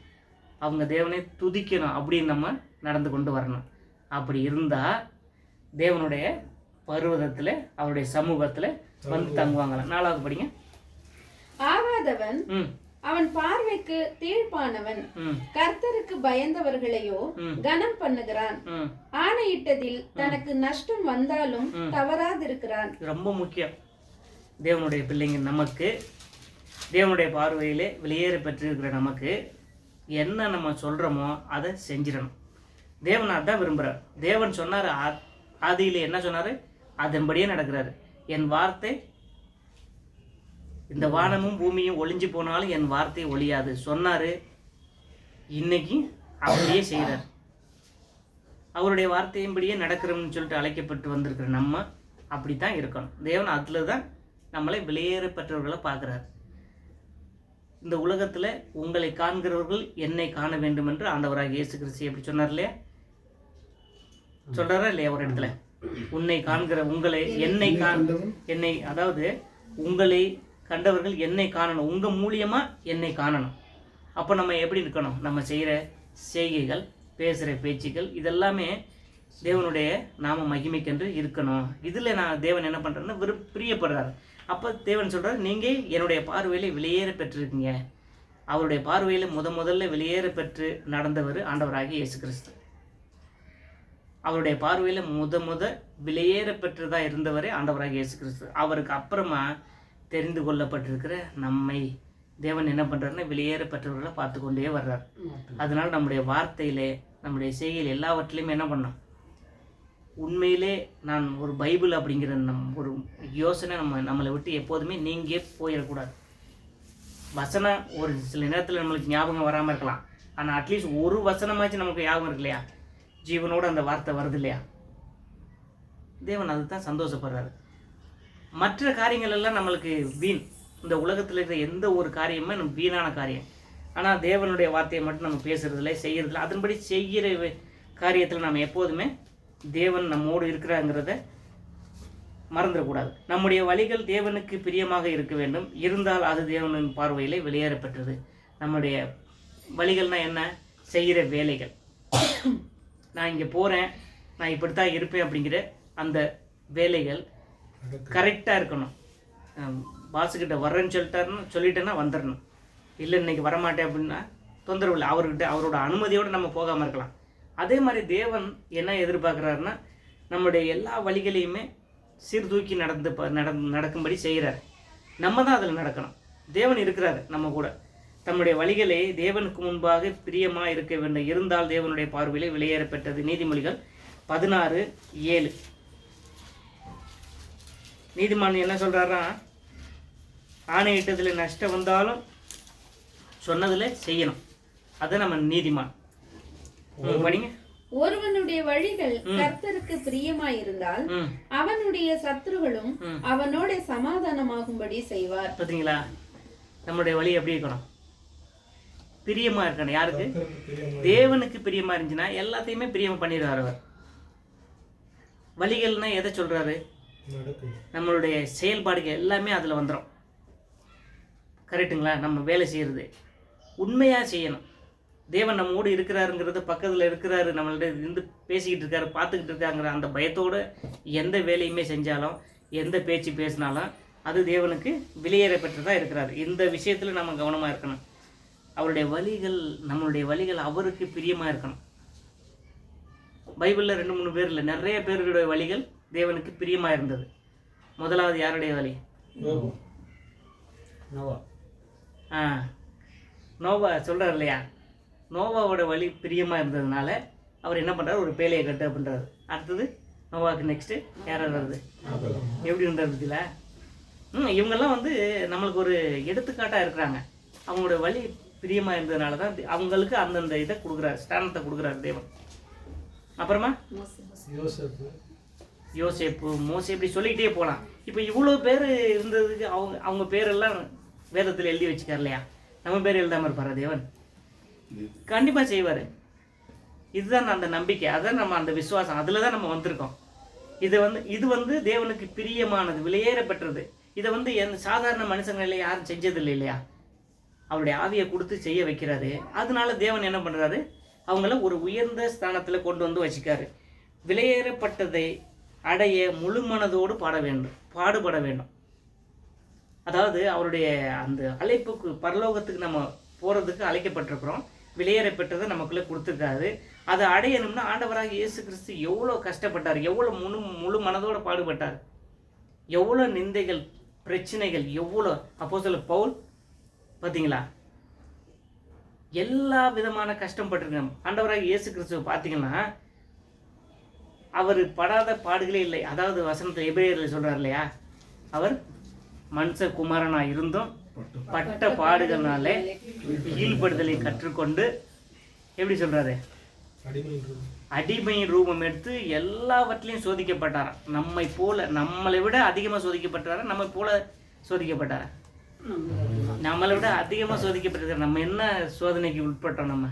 அவங்க தேவனை துதிக்கணும். அப்படின்னு நம்ம நடந்து கொண்டு வரணும். அப்படி இருந்தால் தேவனுடைய பர்வதத்தில், அவருடைய சமூகத்தில் தங்குவாங்களாம். 4வது படிங்க. ஆகாதவன் அவன் பார்வைக்கு தீழ்ப்பானவன். கர்த்தருக்கு பயந்தவர்களையோ கனம் பண்ணுகிறான். ஆணையிட்டதில் தனக்கு நஷ்டம் வந்தாலும் தவறாதிருக்கிறான். ரொம்ப முக்கியம். தேவனுடைய பிள்ளைங்க நமக்கு, தேவனுடைய பார்வையிலே வெளியேற பெற்றிருக்கிற நமக்கு என்ன நம்ம சொல்கிறோமோ அதை செஞ்சிடணும். தேவன் அதான் விரும்புகிறார். தேவன் சொன்னார், ஆதியில் என்ன சொன்னார், அதன்படியே நடக்கிறாரு. என் வார்த்தை, இந்த வானமும் பூமியும் ஒளிஞ்சு போனாலும் என் வார்த்தை ஒழியாது சொன்னார். இன்னைக்கு அப்படியே செய்கிறார். அவருடைய வார்த்தையின்படியே நடக்கிறோம்னு சொல்லிட்டு அழைக்கப்பட்டு வந்திருக்கிற நம்ம அப்படி தான் இருக்கணும். தேவன் அதில் தான் நம்மளை வெளியேற பெற்றவர்களை பார்க்குறார். இந்த உலகத்தில் உங்களை காண்கிறவர்கள் என்னை காண வேண்டும் என்று ஆண்டவராக இயேசு கிறிஸ்து எப்படி சொன்னார் இல்லையா? சொல்கிறாரா இல்லையா ஒரு இடத்துல? உன்னை காண்கிற உங்களை என்னை அதாவது உங்களை கண்டவர்கள் என்னை காணணும், உங்கள் மூலியமாக என்னை காணணும். அப்போ நம்ம எப்படி இருக்கணும்? நம்ம செய்கிற செய்கைகள், பேசுகிற பேச்சுக்கள் இதெல்லாமே தேவனுடைய நாம மகிமைக்கென்று இருக்கணும். இதில் தேவன் என்ன பண்ணுறாருன்னா பிரியப்படுறாரு. அப்போ தேவன் சொல்கிறார், நீங்கள் என்னுடைய பார்வையில் வெளியேற பெற்றிருக்கீங்க. அவருடைய பார்வையில் முதல்ல வெளியேற பெற்று நடந்தவர் ஆண்டவராகிய இயேசு கிறிஸ்து. அவருடைய பார்வையில் வெளியேற பெற்றுதான் இருந்தவரே ஆண்டவராகிய இயேசு கிறிஸ்து. அவருக்கு அப்புறமா தெரிந்து கொள்ளப்பட்டிருக்கிற நம்மை தேவன் என்ன பண்ணுறாருன்னா வெளியேற பெற்றவர்களை பார்த்து கொண்டே வர்றார். அதனால் நம்முடைய வார்த்தையிலே, நம்முடைய செய்கையில் எல்லாவற்றிலையும் என்ன பண்ணோம்? உண்மையிலே நான் ஒரு பைபிள் அப்படிங்கிற ஒரு யோசனை நம்மளை விட்டு எப்போதுமே நீங்கே போயிடக்கூடாது. வசனம் ஒரு சில நேரத்தில் நம்மளுக்கு ஞாபகம் வராமல் இருக்கலாம். ஆனால் அட்லீஸ்ட் ஒரு வசனமாச்சும் நமக்கு ஞாபகம் இருக்கு இல்லையா? ஜீவனோடு அந்த வார்த்தை வருது இல்லையா? தேவன் அதுதான் சந்தோஷப்படுறாரு. மற்ற காரியங்கள் எல்லாம் நம்மளுக்கு வீண். இந்த உலகத்தில் இருக்கிற எந்த ஒரு காரியமுமே நம்ம வீணான காரியம். ஆனால் தேவனுடைய வார்த்தையை மட்டும் நம்ம பேசுறதில்ல, செய்யறதில்ல. அதன்படி செய்கிற காரியத்தில் நம்ம எப்போதுமே தேவன் நம்மோடு இருக்கிறாங்கிறத மறந்துடக்கூடாது. நம்முடைய வழிகள் தேவனுக்கு பிரியமாக இருக்க வேண்டும். இருந்தால் அது தேவனின் பார்வையிலே வெளியேறப்பட்டது. நம்முடைய வழிகள்னால் என்ன? செய்கிற வேலைகள். நான் இங்கே போகிறேன், நான் இப்படித்தான் இருப்பேன் அப்படிங்கிற அந்த வேலைகள் கரெக்டாக இருக்கணும். பாஸுக்கிட்ட வர்றேன்னு சொல்லிட்டேன்னா வந்துடணும். இல்லை இன்னைக்கு வரமாட்டேன் அப்படின்னா தொந்தரவு இல்லை. அவரோட அனுமதியோடு நம்ம போகாமல் இருக்கலாம். அதே மாதிரி தேவன் என்ன எதிர்பார்க்குறாருன்னா நம்முடைய எல்லா வழிகளையுமே சீர்தூக்கி நடக்கும்படி செய்கிறார். நம்ம தான் அதில் நடக்கணும். தேவன் இருக்கிறார் நம்ம கூட. தம்முடைய வழிகளை தேவனுக்கு முன்பாக பிரியமாக இருக்க வேண்டும். இருந்தால் தேவனுடைய பார்வையிலே வெளியேற பெற்றது. நீதிமொழிகள் 16:7. நீதிமான் என்ன சொல்கிறாரா? ஆணையிட்டதில் நஷ்டம் வந்தாலும் சொன்னதில் செய்யணும். அதை நம்ம நீதிமான் படிங்க. ஒருவனுடைய வழிகள் கர்த்தருக்கு பிரியமாயிருந்தால் அவனுடைய சத்துருகளும் அவனோட சமாதானமாகும்படி செய்வார். பார்த்தீங்களா? நம்மளுடைய வழி எப்படி இருக்கணும்? பிரியமா இருக்கணும். யாருக்கு? தேவனுக்கு பிரியமா இருந்துச்சுன்னா எல்லாத்தையுமே பிரியமா பண்ணிடுவார் அவர். வழிகள்னா எதை சொல்றாரு? நம்மளுடைய செயல்பாடுகள் எல்லாமே அதில் வந்துடும். கரெக்டுங்களா? நம்ம வேலை செய்கிறது உண்மையாக செய்யணும். தேவன் நம்மோடு இருக்கிறாருங்கிறது, பக்கத்தில் இருக்கிறாரு, நம்மள்ட்ட இருந்து பேசிக்கிட்டு இருக்காரு, பார்த்துக்கிட்டு இருக்காங்கிற அந்த பயத்தோடு எந்த வேலையுமே செஞ்சாலும், எந்த பேச்சு பேசினாலும் அது தேவனுக்கு வெளியேற பெற்றுதான் இருக்கிறார். இந்த விஷயத்தில் நம்ம கவனமாக இருக்கணும். அவருடைய வழிகள், நம்மளுடைய வழிகள் அவருக்கு பிரியமாக இருக்கணும். பைபிளில் 2-3 பேர் இல்லை, நிறைய பேருடைய வழிகள் தேவனுக்கு பிரியமாக இருந்தது. முதலாவது யாருடைய வழி? நோவா சொல்கிறார் இல்லையா? நோவாவோட வழி பிரியமாக இருந்ததுனால அவர் என்ன பண்ணுறாரு? ஒரு பேழையை கட்டு அப்படின்றாரு. அடுத்தது நோவாவுக்கு நெக்ஸ்ட்டு யாராவது வருது? எப்படி இருந்ததுல இவங்கெல்லாம் நம்மளுக்கு ஒரு எடுத்துக்காட்டாக இருக்கிறாங்க. அவங்களோட வழி பிரியமாக இருந்ததுனால தான் அவங்களுக்கு அந்தந்த இதை கொடுக்குறாரு, ஸ்தானத்தை கொடுக்குறாரு தேவன். அப்புறமா யோசேப்பு, மோசே, இப்படி சொல்லிக்கிட்டே போகலாம். இப்போ இவ்வளோ பேர் இருந்ததுக்கு அவங்க பேரெல்லாம் வேதத்தில் எழுதி வச்சுக்கார் இல்லையா? நம்ம பேர் எழுதாமல் இருப்பார் தேவன்? கண்டிப்பாக செய்வார். இதுதான் அந்த நம்பிக்கை, அதான் நம்ம அந்த விசுவாசம், அதில் தான் நம்ம வந்திருக்கோம். இது தேவனுக்கு பிரியமானது, வெளியேற பெற்றது. இதை சாதாரண மனுஷங்கள யாரும் செஞ்சதில்லை இல்லையா? அவருடைய ஆவியை கொடுத்து செய்ய வைக்கிறாரு. அதனால தேவன் என்ன பண்ணுறாரு? அவங்கள ஒரு உயர்ந்த ஸ்தானத்தில் கொண்டு வந்து வச்சுக்காரு. வெளியேறப்பட்டதை அடைய முழு மனதோடு பாடுபட வேண்டும். அதாவது அவருடைய அந்த அழைப்புக்கு பரலோகத்துக்கு நம்ம போகிறதுக்கு அழைக்கப்பட்டிருக்கிறோம். விலையேற பெற்றதை நமக்குள்ளே கொடுத்துருக்காரு. அதை அடையணும்னா ஆண்டவராக இயேசு கிறிஸ்து எவ்வளோ கஷ்டப்பட்டார், எவ்வளோ முழு மனதோடு பாடுபட்டார், எவ்வளோ நிந்தைகள், பிரச்சனைகள், எவ்வளோ. அப்போஸ்தலர் பவுல் பார்த்தீங்களா, எல்லா விதமான கஷ்டப்பட்டிருக்கோம். ஆண்டவராக இயேசு கிறிஸ்துவ பார்த்தீங்கன்னா அவர் படாத பாடுகளே இல்லை. அதாவது வசனத்தில் எபிரேயரில் சொல்கிறார் இல்லையா, அவர் மனுஷ குமாரனாக இருந்தும் பட்ட பாடுகள்னாலே கீழ்ப்படுதலை கற்றுக்கொண்டு எப்படி சொல்கிறாரு, அடிமையின் ரூபம் எடுத்து எல்லாவற்றிலையும் சோதிக்கப்பட்டாராம். நம்மளை விட அதிகமாக சோதிக்கப்பட்டாரா, நம்மை போல சோதிக்கப்பட்டாரா? நம்மளை விட அதிகமாக சோதிக்கப்பட்டிருக்காரு. நம்ம என்ன சோதனைக்கு உட்பட்டோம் நம்ம?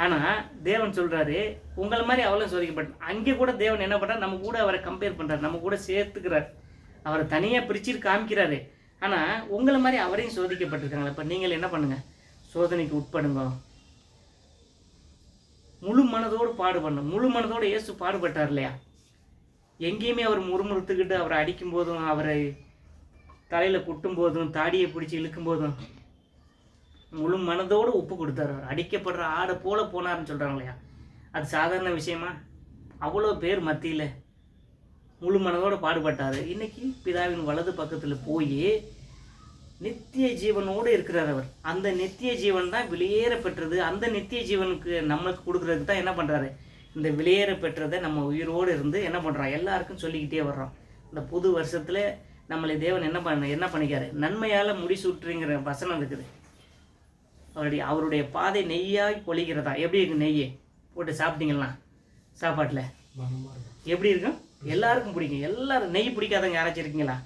ஆனால் தேவன் சொல்கிறாரு உங்களை மாதிரி அவளும் சோதிக்கப்பட்ட. அங்கே கூட தேவன் என்ன பண்ணுறார், நம்ம கூட அவரை கம்பேர் பண்ணுறாரு, நம்ம கூட சேர்த்துக்கிறார், அவரை தனியாக பிரிச்சுட்டு காமிக்கிறாரு. ஆனால் உங்களை மாதிரி அவரையும் சோதிக்கப்பட்டிருக்காங்களே. இப்போ நீங்கள் என்ன பண்ணுங்கள், சோதனைக்கு உட்படுங்க. முழு மனதோடு பாடுபடணும். முழு மனதோடு இயேசு பாடுபட்டார் இல்லையா? எங்கேயுமே அவர் முறுமுறுத்துக்கிட்டு அவரை அடிக்கும் போதும், அவரை தலையில் குட்டும் போதும், தாடியை பிடிச்சி இழுக்கும் போதும் முழு மனதோடு ஒப்பு கொடுத்தாரு. அடிக்கப்படுற ஆடை போல போனார்னு சொல்கிறாங்க இல்லையா? அது சாதாரண விஷயமா? அவ்வளோ பேர் மத்தியில் முழு மனதோடு பாடுபட்டார். இன்னைக்கு பிதாவின் வலது பக்கத்தில் போய் நித்திய ஜீவனோடு இருக்கிறார் அவர். அந்த நித்திய ஜீவன் தான் விலையேற பெற்றது. அந்த நித்திய ஜீவனுக்கு நம்மளுக்கு கொடுக்குறதுக்கு தான் என்ன பண்ணுறாரு, இந்த விலையேற பெற்றதை நம்ம உயிரோடு இருந்து என்ன பண்ணுறோம், எல்லாருக்கும் சொல்லிக்கிட்டே வர்றோம். இந்த புது வருஷத்தில் நம்மளை தேவன் என்ன பண்ணிக்காரு, நன்மையால் முடிசூற்றுங்கிற வசனம் இருக்குது. அவருடைய பாதை நெய்யாய் பொழிகிறதா. எப்படி இருக்கு நெய் போட்டு சாப்பிட்டீங்களா, சாப்பாட்டில் எப்படி இருக்கும்? எல்லாருக்கும் பிடிக்கும். எல்லாரும் நெய் பிடிக்காதவங்க யாராச்சும் இருக்கீங்களா?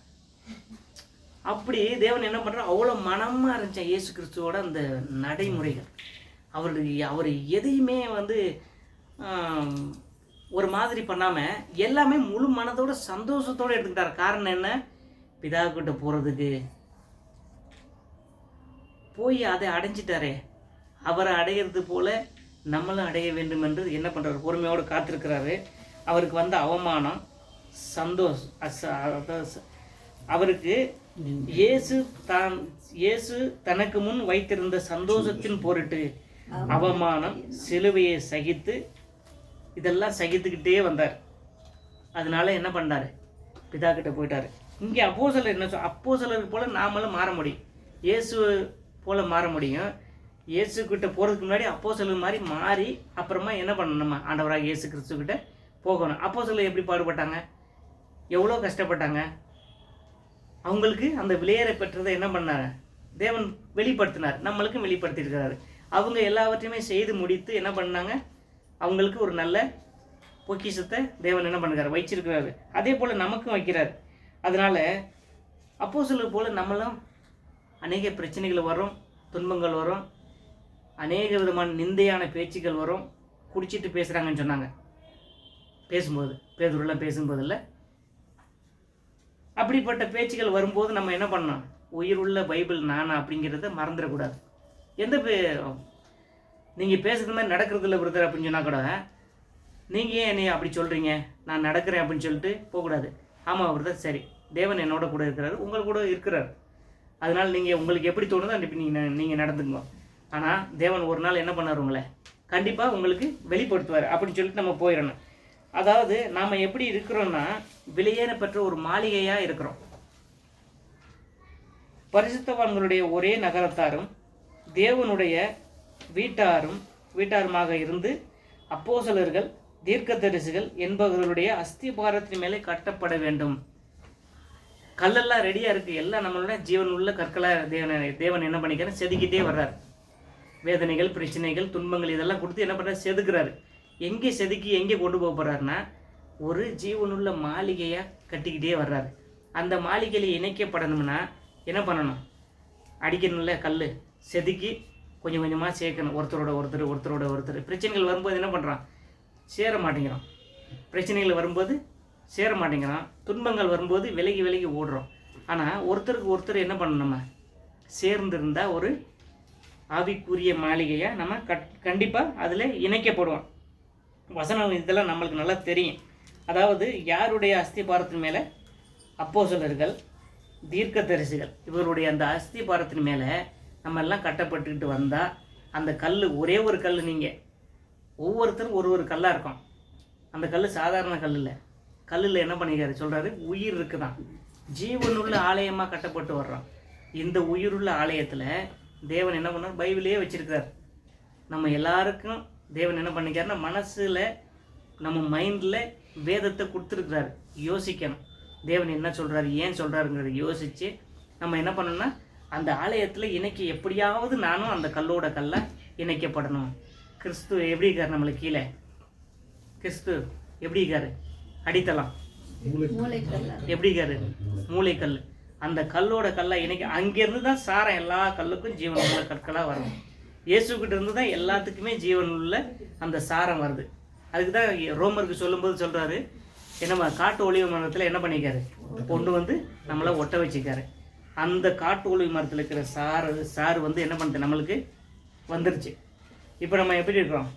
அப்படி தேவன் என்ன பண்ணுறார், அவ்வளோ மனமாக இருந்துச்சா இயேசு கிறிஸ்துவோட அந்த நடைமுறைகள். அவர் எதையுமே ஒரு மாதிரி பண்ணாமல் எல்லாமே முழு மனதோட சந்தோஷத்தோடு எடுத்துக்கிட்டார். காரணம் என்ன, பிதாக்கிட்ட போகிறதுக்கு போய் அதை அடைஞ்சிட்டாரே, அவரை அடையிறது போல நம்மளும் அடைய வேண்டும் என்று என்ன பண்ணுறாரு, பொறுமையோடு காத்திருக்கிறாரு. அவருக்கு வந்த அவமானம், அவருக்கு இயேசு தனக்கு முன் வைத்திருந்த சந்தோஷத்தின் பொருட்டு அவமானம், சிலுவையை சகித்து இதெல்லாம் சகித்துக்கிட்டே வந்தார். அதனால என்ன பண்ணாரு, பிதா கிட்ட போயிட்டாரு. இங்கே அப்போஸ்தலர் என்ன அப்போஸ்தலருக்கு போல நாமளும் மாற முடியும், இயேசு போல மாற முடியும். இயேசு கிட்ட போகிறதுக்கு முன்னாடி அப்போஸ்தலர் மாதிரி மாறி அப்புறமா என்ன பண்ணணும், நம்ம ஆண்டவராக இயேசு கிறிஸ்துக்கிட்ட போகணும். அப்போஸ்தலர் எப்படி பாடுபட்டாங்க, எவ்வளோ கஷ்டப்பட்டாங்க. அவங்களுக்கு அந்த விலையேற பெற்றதை என்ன பண்ணாங்க, தேவன் வெளிப்படுத்தினார், நம்மளுக்கும் வெளிப்படுத்தியிருக்கிறாரு. அவங்க எல்லாவற்றையுமே செய்து முடித்து என்ன பண்ணாங்க, அவங்களுக்கு ஒரு நல்ல பொக்கிஷத்தை தேவன் என்ன பண்ணுறாரு, வச்சிருக்கிறாரு. அதே போல் நமக்கும் வைக்கிறார். அதனால் அப்போஸ்தலர் போல் நம்மளும் அநேக பிரச்சனைகள் வரும், துன்பங்கள் வரும், அநேக விதமான நிந்தையான பேச்சுக்கள் வரும். குடிச்சிட்டு பேசுகிறாங்கன்னு சொன்னாங்க பேசும்போது, பேதுருலாம் பேசும்போது இல்லை, அப்படிப்பட்ட பேச்சுக்கள் வரும்போது நம்ம என்ன பண்ணோம், உயிருள்ள பைபிள் நானா அப்படிங்கிறத மறந்துடக்கூடாது. நீங்கள் பேசுகிற மாதிரி நடக்கிறது இல்லை பிரதர் அப்படின்னு சொன்னால் கூட, நீங்கள் ஏன் என்னை அப்படி சொல்கிறீங்க, நான் நடக்கிறேன் அப்படின்னு சொல்லிட்டு போகக்கூடாது. ஆமாம் பிரதர், சரி, தேவன் என்னோட கூட இருக்கிறாரு, உங்கள் கூட இருக்கிறார், அதனால் நீங்கள் உங்களுக்கு எப்படி தோணுதோ அப்படி நீங்கள் நடந்துங்க. ஆனால் தேவன் ஒரு நாள் என்ன பண்ணார், உங்களை கண்டிப்பாக உங்களுக்கு வெளிப்படுத்துவார் அப்படின்னு சொல்லிட்டு நம்ம போயிடணும். அதாவது நாம் எப்படி இருக்கிறோன்னா, விலையேற பெற்ற ஒரு மாளிகையாக இருக்கிறோம். பரிசுத்தவான்களுடைய ஒரே நகரத்தாரும் தேவனுடைய வீட்டாருமாக இருந்து அப்போஸ்தலர்கள், தீர்க்கதரிசிகள் என்பவர்களுடைய அஸ்திபாரத்தின் மேலே கட்டப்பட வேண்டும். கல்லெல்லாம் ரெடியாக இருக்குது, எல்லாம் நம்மளோட ஜீவன் உள்ள கற்களாக தேவன் என்ன பண்ணிக்கிறார், செதுக்கிட்டே வர்றார். வேதனைகள், பிரச்சனைகள், துன்பங்கள் இதெல்லாம் கொடுத்து என்ன பண்ணுறாரு, செதுக்குறாரு. எங்கே செதுக்கி எங்கே கொண்டு போக போகிறாருன்னா, ஒரு ஜீவனுள்ள மாளிகையாக கட்டிக்கிட்டே வர்றாரு. அந்த மாளிகையில் இணைக்கப்படணும்னா என்ன பண்ணணும், அடிக்கணும்ல கல், செதுக்கி கொஞ்சம் கொஞ்சமாக சேர்க்கணும். ஒருத்தரோட ஒருத்தர் பிரச்சனைகள் வரும்போது என்ன பண்ணுறான், சேர மாட்டேங்கிறான். பிரச்சனைகள் வரும்போது சேர மாட்டேங்கிறான். துன்பங்கள் வரும்போது விலகி ஓடுறோம். ஆனால் ஒருத்தருக்கு ஒருத்தர் என்ன பண்ணணும், நம்ம சேர்ந்திருந்தால் ஒரு ஆவிக்குரிய மாளிகையாக நம்ம கண்டிப்பாக அதில் இணைக்கப்படுவோம். வசனம் இதெல்லாம் நம்மளுக்கு நல்லா தெரியும். அதாவது யாருடைய அஸ்திபாரத்தின் மேலே, அப்போஸ்தலர்கள், தீர்க்கதரிசிகள் இவருடைய அந்த அஸ்திபாரத்தின் மேலே நம்ம எல்லாம் கட்டப்பட்டுக்கிட்டு வந்தால் அந்த கல், ஒரே ஒரு கல், நீங்கள் ஒவ்வொருத்தரும் ஒரு ஒரு கல்லாக இருக்கும். அந்த கல் சாதாரண கல் இல்லை. கல்லில் என்ன பண்ணிக்கிறாரு சொல்கிறாரு, உயிர் இருக்குதான், ஜீவனுள்ள ஆலயமாக கட்டப்பட்டு வர்றோம். இந்த உயிருள்ள ஆலயத்தில் தேவன் என்ன பண்ணார், பைபிளையே வச்சிருக்கிறார். நம்ம எல்லாருக்கும் தேவன் என்ன பண்ணிக்கிறாருன்னா மனசில், நம்ம மைண்டில் வேதத்தை கொடுத்துருக்கிறாரு. யோசிக்கணும், தேவன் என்ன சொல்கிறாரு, ஏன் சொல்கிறாருங்கிறத யோசித்து நம்ம என்ன பண்ணணும்னா அந்த ஆலயத்தில் இன்னைக்கு எப்படியாவது நானும் அந்த கல்லோட கல்லை இணைக்கப்படணும். கிறிஸ்து எப்படி இருக்கார் நம்மளுக்கு கீழே, கிறிஸ்து எப்படி இருக்காரு, அடித்தளம் எப்படி இருக்காரு, மூளைக்கல். அந்த கல்லோட கல்லை இன்னைக்கு அங்கேருந்து தான் சாரம் எல்லா கல்லுக்கும் ஜீவனுள்ள கற்களாக வரும். இயேசுக்கிட்ட இருந்து தான் எல்லாத்துக்குமே ஜீவனுள்ள அந்த சாரம் வருது. அதுக்கு தான் ரோமருக்கு சொல்லும்போது சொல்கிறாரு, என்னம்மா காட்டு ஒளிவு மரத்தில் என்ன பண்ணிக்காரு, கொண்டு வந்து நம்மளை ஒட்ட வச்சுக்காரு. அந்த காட்டு ஒளிவு மரத்தில் இருக்கிற சாறு வந்து என்ன பண்ணுது, நம்மளுக்கு வந்துருச்சு. இப்போ நம்ம எப்படி இருக்கிறோம்,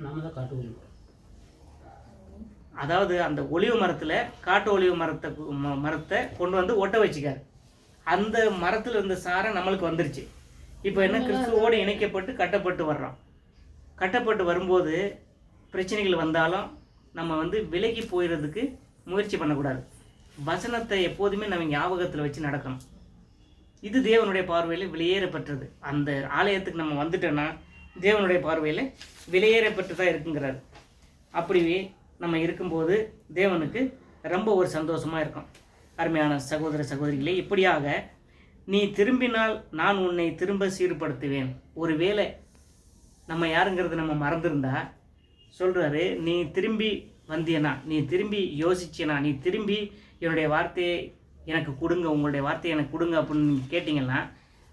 நாம தான் காட்டு ஒளிவு. அதாவது அந்த ஒளிவு மரத்தில் காட்டு ஒளிவு மரத்தை கொண்டு வந்து ஒட்ட வச்சுக்காரு. அந்த மரத்தில் இருந்த சாரை நம்மளுக்கு வந்துருச்சு. இப்போ என்ன, கிறிஸ்துவோடு இணைக்கப்பட்டு கட்டப்பட்டு வர்றோம். கட்டப்பட்டு வரும்போது பிரச்சனைகள் வந்தாலும் நம்ம வந்து விலகி போயிடுறதுக்கு முயற்சி பண்ணக்கூடாது. வசனத்தை எப்போதுமே நம்ம ஞாபகத்தில் வச்சு நடக்கணும். இது தேவனுடைய பார்வையில் வெளியேறப்பட்டது. அந்த ஆலயத்துக்கு நம்ம வந்துட்டோன்னா தேவனுடைய பார்வையில் வெளியேறப்பட்டு தான் இருக்குங்கிறார். அப்படியே நம்ம இருக்கும்போது தேவனுக்கு ரொம்ப ஒரு சந்தோஷமாக இருக்கும். அருமையான சகோதர சகோதரிகளே, இப்படியாக நீ திரும்பினால் நான் உன்னை திரும்ப சீர்படுத்துவேன். ஒரு வேளை நம்ம யாருங்கிறது நம்ம மறந்துருந்தா சொல்கிறாரு, நீ திரும்பி வந்தியனா, நீ திரும்பி யோசிச்சேனா, நீ திரும்பி என்னுடைய வார்த்தையை எனக்கு கொடுங்க, உங்களுடைய வார்த்தையை எனக்கு கொடுங்க அப்படின்னு நீங்கள் கேட்டிங்கன்னா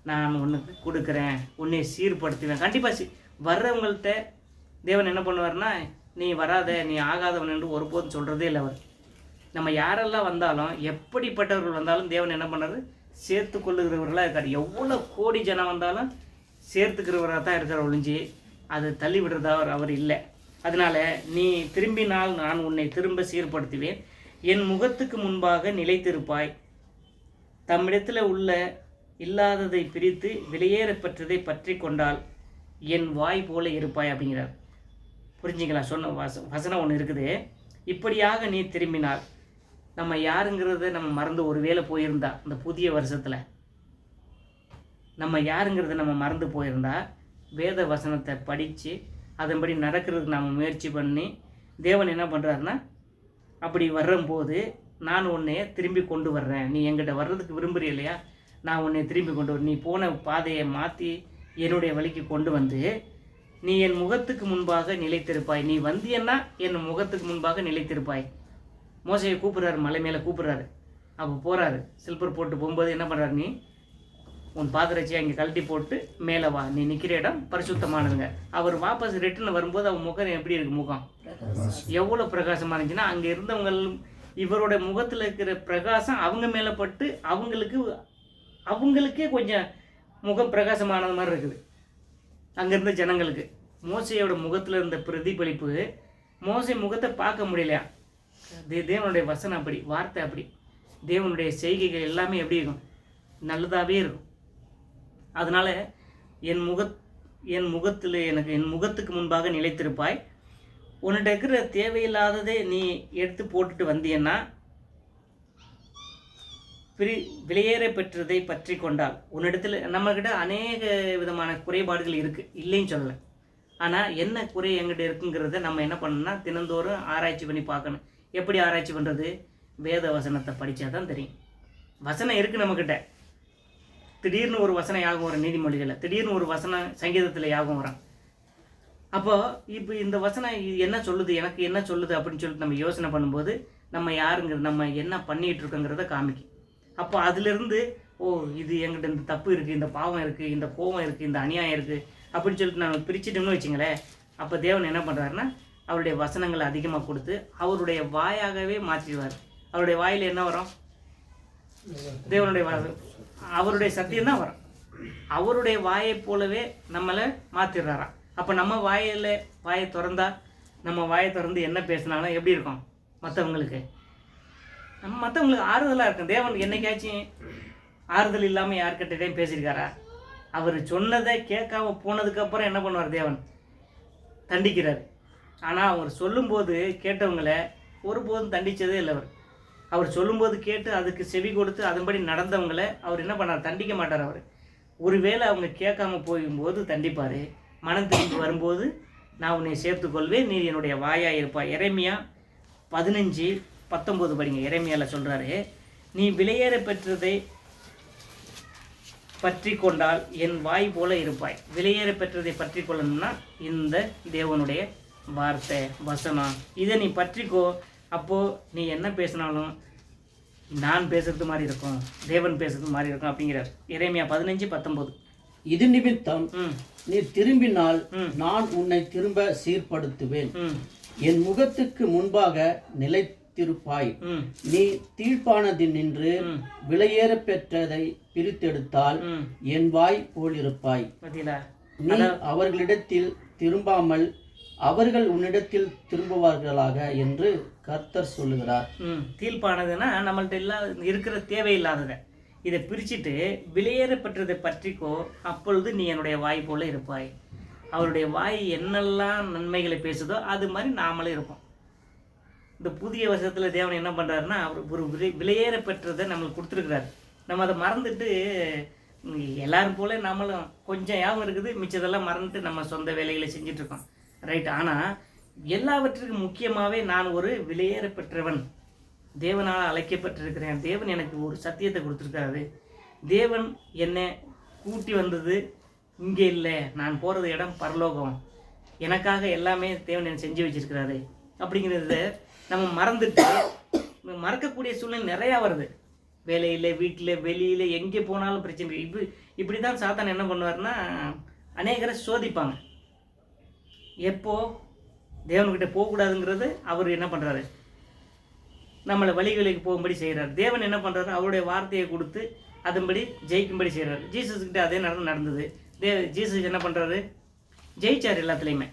நான் உனக்கு கொடுக்குறேன், உன்னை சீர்படுத்துவேன். கண்டிப்பாக வர்றவங்கள்ட்ட தேவன் என்ன பண்ணுவார்னா, நீ வராத, நீ ஆகாதவன் என்று ஒருபோதும் சொல்கிறதே இல்லை அவர். நம்ம யாரெல்லாம் வந்தாலும், எப்படிப்பட்டவர்கள் வந்தாலும் தேவன் என்ன பண்ணுறது, சேர்த்து கொள்ளுகிறவர்களாக இருக்கார். எவ்வளோ கோடி ஜனம் வந்தாலும் சேர்த்துக்கிறவராக தான் இருக்கிற ஒழிஞ்சு அதை தள்ளி விடுறதா அவர் இல்லை. அதனால் நீ திரும்பினால் நான் உன்னை திரும்ப சீர்படுத்துவேன், என் முகத்துக்கு முன்பாக நிலைத்திருப்பாய், தம்மிடத்தில் உள்ள இல்லாததை பிரித்து வெளியேறப்பட்டதை பற்றி கொண்டால் என் வாய் போல இருப்பாய் அப்படிங்கிறார். புரிஞ்சுங்களா? சொன்ன வசனம் ஒன்று இருக்குது. இப்படியாக நீ திரும்பினால், நம்ம யாருங்கிறத நம்ம மறந்து ஒரு வேளை போயிருந்தா, இந்த புதிய வருஷத்தில் நம்ம யாருங்கிறத நம்ம மறந்து போயிருந்தா, வேத வசனத்தை படித்து அதன்படி நடக்கிறதுக்கு நாம் முயற்சி பண்ணி தேவன் என்ன பண்ணுறாருன்னா, அப்படி வர்றும்போது நான் உன்னை திரும்பி கொண்டு வர்றேன், நீ என்கிட்ட வர்றதுக்கு விரும்புகிற இல்லையா, நான் உன்னை திரும்பி கொண்டு வரேன், நீ போன பாதையை மாற்றி என்னுடைய வழிக்கு கொண்டு வந்து நீ என் முகத்துக்கு முன்பாக நிலைத்திருப்பாய். நீ வந்தியன்னா என் முகத்துக்கு முன்பாக நிலைத்திருப்பாய். மோசையை கூப்பிட்றாரு, மலை மேலே கூப்பிட்றாரு. அப்போ போகிறாரு, சில்பர் போட்டு போகும்போது என்ன பண்ணுறாரு, நீ உன் பாதரட்சியை அங்கே கழட்டி போட்டு மேலே வா, நீ நிற்கிற இடம் பரிசுத்தமானதுங்க. அவர் வாபஸ் ரிட்டர்ன் வரும்போது அவன் முகம் எப்படி இருக்குது, முகம் எவ்வளோ பிரகாசமாக இருந்துச்சுன்னா, அங்கே இருந்தவங்க இவரோட முகத்தில் இருக்கிற பிரகாசம் அவங்க மேலே பட்டு அவங்களுக்கே கொஞ்சம் முகம் பிரகாசமானது மாதிரி இருக்குது. அங்கே இருந்த ஜனங்களுக்கு மோசையோட முகத்தில் இருந்த பிரதிபலிப்பு, மோசை முகத்தை பார்க்க முடியலையா. தேவனுடைய வசனம் அப்படி, வார்த்தை அப்படி, தேவனுடைய செய்கைகள் எல்லாமே எப்படி இருக்கும், நல்லதாகவே இருக்கும். அதனால் என் முகத்துக்கு முன்பாக நிலைத்திருப்பாய், உன்கிட்ட இருக்கிற தேவையில்லாததை நீ எடுத்து போட்டுட்டு வந்தீன்னா வெளியேற பெற்றதை பற்றி கொண்டால், உன்னிடத்தில் நம்மக்கிட்ட அநேக விதமான குறைபாடுகள் இருக்குது, இல்லைன்னு சொல்லலை. ஆனால் என்ன குறை எங்கிட்ட இருக்குங்கிறத நம்ம என்ன பண்ணணும்னா தினந்தோறும் ஆராய்ச்சி பண்ணி பார்க்கணும். எப்படி ஆராய்ச்சி பண்ணுறது, வேத வசனத்தை படித்தா தான் தெரியும். வசனம் இருக்குது நம்மக்கிட்ட, திடீர்னு ஒரு வசனம் யாகம் வரும் நீதிமொழிகளில், திடீர்னு ஒரு வசனம் சங்கீதத்தில் யாகம் வரும். அப்போது இப்போ இந்த வசனம் என்ன சொல்லுது, எனக்கு என்ன சொல்லுது அப்படின்னு சொல்லிட்டு நம்ம யோசனை பண்ணும்போது நம்ம யாருங்கிறது, நம்ம என்ன பண்ணிகிட்டு இருக்கோங்கிறத காமிக்கும். அப்போ அதிலிருந்து இது எங்கிட்ட இந்த தப்பு இருக்குது, இந்த பாவம் இருக்குது, இந்த கோபம் இருக்குது, இந்த அநியாயம் இருக்குது அப்படின்னு சொல்லிட்டு நம்ம பிரிச்சுட்டோம்னு வச்சுங்களேன். அப்போ தேவன் என்ன பண்ணுறாருன்னா அவருடைய வசனங்களை அதிகமாக கொடுத்து அவருடைய வாயாகவே மாற்றிடுவார். அவருடைய வாயில் என்ன வரும், தேவனுடைய அவருடைய சத்தியம் தான் வரும். அவருடைய வாயை போலவே நம்மளை மாற்றிடுறாராம். அப்போ நம்ம வாயை திறந்தா, நம்ம வாயை திறந்து என்ன பேசினாலும் எப்படி இருக்கும், மற்றவங்களுக்கு ஆறுதலாக இருக்கும். தேவன் என்னைக்காச்சும் ஆறுதல் இல்லாமல் யார்கிட்டையும் பேசியிருக்காரா? அவர் சொன்னதை கேட்காம போனதுக்கப்புறம் என்ன பண்ணுவார்? தேவன் தண்டிக்கிறார். ஆனால் அவர் சொல்லும்போது கேட்டவங்களை ஒருபோதும் தண்டித்ததே இல்லை. அவர் சொல்லும்போது கேட்டு அதுக்கு செவி கொடுத்து அதன்படி நடந்தவங்களை அவர் என்ன பண்ணார்? தண்டிக்க மாட்டார். அவர் ஒருவேளை அவங்க கேட்காம போகும்போது தண்டிப்பார். மனம் திரும்பி வரும்போது நான் உன்னை சேர்த்துக்கொள்வேன், நீ என்னுடைய வாயாக இருப்பாய். எரேமியா 15:19 படிங்க. எரேமியாவில் சொல்கிறாரு, நீ விலையேற பெற்றதை பற்றி கொண்டால் என் வாய் போல இருப்பாய். விலையேற பெற்றதை பற்றி கொள்ளணும்னா இந்த தேவனுடைய வார்த்தை வசனம், இதை நீ பற்றிக்கோ. அப்போது நீ என்ன பேசினாலும் நான் பேசுறது மாதிரி இருக்கும், தேவன் பேசுறது மாதிரி இருக்கும் அப்படிங்கிறார். எரேமியா 15:19. இது நிமித்தம் நீ திரும்பினால் நான் உன்னை திரும்ப சீர்படுத்துவேன், என் முகத்துக்கு முன்பாக நிலைத்திருப்பாய். நீ தீழ்ப்பானதில் நின்று விலையேற பெற்றதை பிரித்தெடுத்தால் என் வாய் போலிருப்பாய். நீ அவர்களிடத்தில் திரும்பாமல் அவர்கள் உன்னிடத்தில் திரும்புவார்களாக என்று கர்த்தர் சொல்லுகிறார். தீர்ப்பானதுன்னா நம்மள்ட்ட இருக்கிற தேவையில்லாததை இதை பிரிச்சுட்டு விலையேற பெற்றதை பற்றிக்கோ, அப்பொழுது நீ என்னுடைய வாய் போல இருப்பாய். அவருடைய வாய் என்னெல்லாம் நன்மைகளை பேசுதோ அது மாதிரி நாமளும் இருப்போம். இந்த புதிய வருஷத்தில் தேவன் என்ன பண்ணுறாருன்னா, அவர் ஒரு விலையேற பெற்றதை நம்மளுக்கு கொடுத்துருக்குறாரு. நம்ம அதை மறந்துட்டு எல்லாரும் போல நம்மளும் கொஞ்சம் யாவும் இருக்குது, மிச்சதெல்லாம் மறந்துட்டு நம்ம சொந்த வேலைகளை செஞ்சிட்ருக்கோம். ரைட். ஆனால் எல்லாவற்றுக்கும் முக்கியமாகவே நான் ஒரு விலையேற பெற்றவன், தேவனால் அழைக்கப்பட்டிருக்கிறேன். தேவன் எனக்கு ஒரு சத்தியத்தை கொடுத்துருக்காரு. தேவன் என்னை கூட்டி வந்தது இங்கே இல்லை, நான் போகிறது இடம் பரலோகம், எனக்காக எல்லாமே தேவன் என்னை செஞ்சு வச்சிருக்கிறாரு அப்படிங்கிறத நம்ம மறந்துட்டு மறக்கக்கூடிய சூழ்நிலை நிறையா வருது. வேலையில், வீட்டில், வெளியில், எங்கே போனாலும் பிரச்சனை. இப்படி தான் சாத்தான் என்ன பண்ணுவார்னா, அநேகரை சோதிப்பாங்க. எப்போ தேவன்கிட்ட போகக்கூடாதுங்கிறது அவர் என்ன பண்ணுறாரு? நம்மளை வழிகளுக்கு போகும்படி செய்கிறார். தேவன் என்ன பண்ணுறாரு? அவருடைய வார்த்தையை கொடுத்து அதன்படி ஜெயிக்கும்படி செய்கிறார். ஜீசஸ்கிட்ட அதே நடந்தது. ஜீசஸ் என்ன பண்ணுறாரு? ஜெயிச்சார் எல்லாத்துலேயுமே.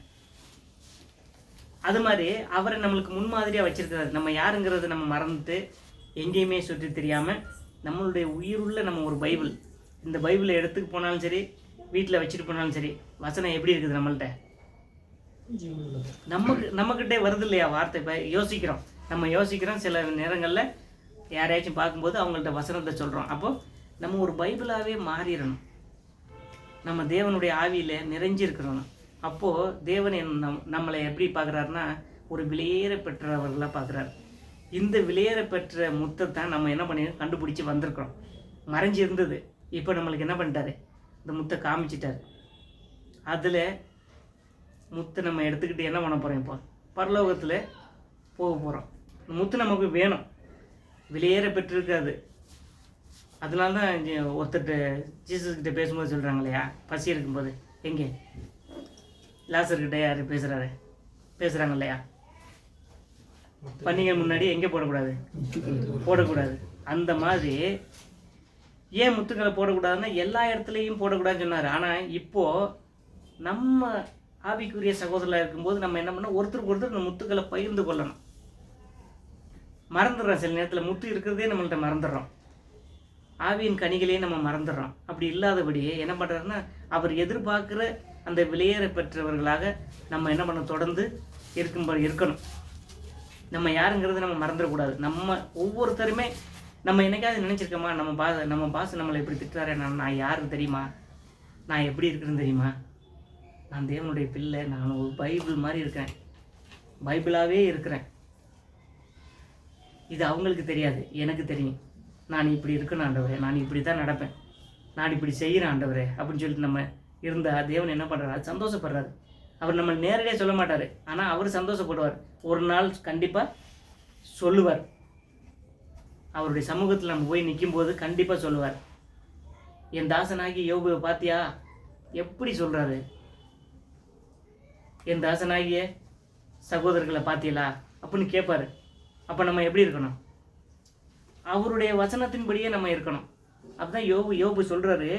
அது மாதிரி அவரை நம்மளுக்கு முன்மாதிரியாக வச்சிருக்கிறாரு. நம்ம யாருங்கிறது நம்ம மறந்துட்டு எங்கேயுமே சுற்றி தெரியாமல் நம்மளுடைய உயிருள்ள நம்ம ஒரு பைபிள், இந்த பைபிளை எடுத்துக்கு போனாலும் சரி, வீட்டில் வச்சுட்டு போனாலும் சரி, வசனம் எப்படி இருக்குது நம்மள்கிட்ட? நம்மக்கிட்டே வருது இல்லையா வார்த்தை? இப்போ யோசிக்கிறோம், நம்ம யோசிக்கிறோம். சில நேரங்களில் யாரையாச்சும் பார்க்கும்போது அவங்கள்ட்ட வசனத்தை சொல்கிறோம். அப்போது நம்ம ஒரு பைபிளாகவே மாறிடணும். நம்ம தேவனுடைய ஆவியில் நிறைஞ்சிருக்கிறோம். அப்போது தேவன் நம்மளை எப்படி பார்க்குறாருன்னா, ஒரு விலையேற பெற்றவர்களாக பார்க்குறாரு. இந்த விலையேற பெற்ற முத்தைத்தான் நம்ம என்ன பண்ணி கண்டுபிடிச்சி வந்திருக்கிறோம். மறைஞ்சி இருந்தது, இப்போ நம்மளுக்கு என்ன பண்ணிட்டாரு? இந்த முத்தை காமிச்சிட்டாரு. அதில் முத்தை நம்ம எடுத்துக்கிட்டு என்ன பண்ண போகிறோம்? இப்போ பரலோகத்தில் போக போகிறோம். முத்து நமக்கு வேணும், விலையேற பெற்றிருக்காது. அதனால தான் ஒருத்தர்கிட்ட ஜீசஸ்கிட்ட பேசும்போது சொல்கிறாங்க இல்லையா, பசி இருக்கும்போது எங்கே லாசர்கிட்ட யார் பேசுகிறாங்க இல்லையா, பண்டிகை முன்னாடி எங்கே போடக்கூடாது. அந்த மாதிரி ஏன் முத்துக்களை போடக்கூடாதுன்னா எல்லா இடத்துலையும் போடக்கூடாதுன்னு சொன்னார். ஆனால் இப்போது நம்ம ஆவிக்குரிய சகோதரராக இருக்கும்போது நம்ம என்ன பண்ணோம்? ஒருத்தருக்கு ஒருத்தர் இந்த முத்துக்களை பகிர்ந்து கொள்ளணும். மறந்துடுறோம். சில நேரத்தில் முத்து இருக்கிறதே நம்மள்கிட்ட மறந்துடுறோம். ஆவியின் கனிகளையே நம்ம மறந்துடுறோம். அப்படி இல்லாதபடியே என்ன பண்ணுறாருன்னா, அவர் எதிர்பார்க்குற அந்த விலையேற பெற்றவர்களாக நம்ம என்ன பண்ண தொடர்ந்து இருக்கணும். நம்ம யாருங்கிறது நம்ம மறந்துடக்கூடாது. நம்ம ஒவ்வொருத்தருமே நம்ம என்னைக்காவது நினச்சிருக்கோமா, நம்ம பாஸ் நம்மளை எப்படி திட்டுறாரு, நான் யாருக்கு தெரியுமா, நான் எப்படி இருக்கிறேன்னு தெரியுமா, நான் தேவனுடைய பிள்ளை, நான் ஒரு பைபிள் மாதிரி இருக்கிறேன், பைபிளாகவே இருக்கிறேன். இது அவங்களுக்கு தெரியாது, எனக்கு தெரியும். நான் இப்படி இருக்கணும் ஆண்டவரே, நான் இப்படி தான் நடப்பேன், நான் இப்படி செய்கிறேன் ஆண்டவரே அப்படின்னு சொல்லிட்டு நம்ம இருந்தால் தேவன் என்ன பண்ணுறாரு? சந்தோஷப்படுறாரு. அவர் நம்ம நேரடியாக சொல்ல மாட்டார், ஆனால் அவர் சந்தோஷப்படுவார். ஒரு நாள் கண்டிப்பாக சொல்லுவார். அவருடைய சமூகத்தில் நம்ம போய் நிற்கும்போது கண்டிப்பாக சொல்லுவார். என் தாசனாகி யோபுவை பார்த்தியா எப்படி சொல்கிறாரு, என் தாசனாகிய சகோதரர்களை பார்த்தீங்களா அப்படின்னு கேட்பார். அப்போ நம்ம எப்படி இருக்கணும்? அவருடைய வசனத்தின்படியே நம்ம இருக்கணும். அதுதான் யோபு சொல்கிறாரு,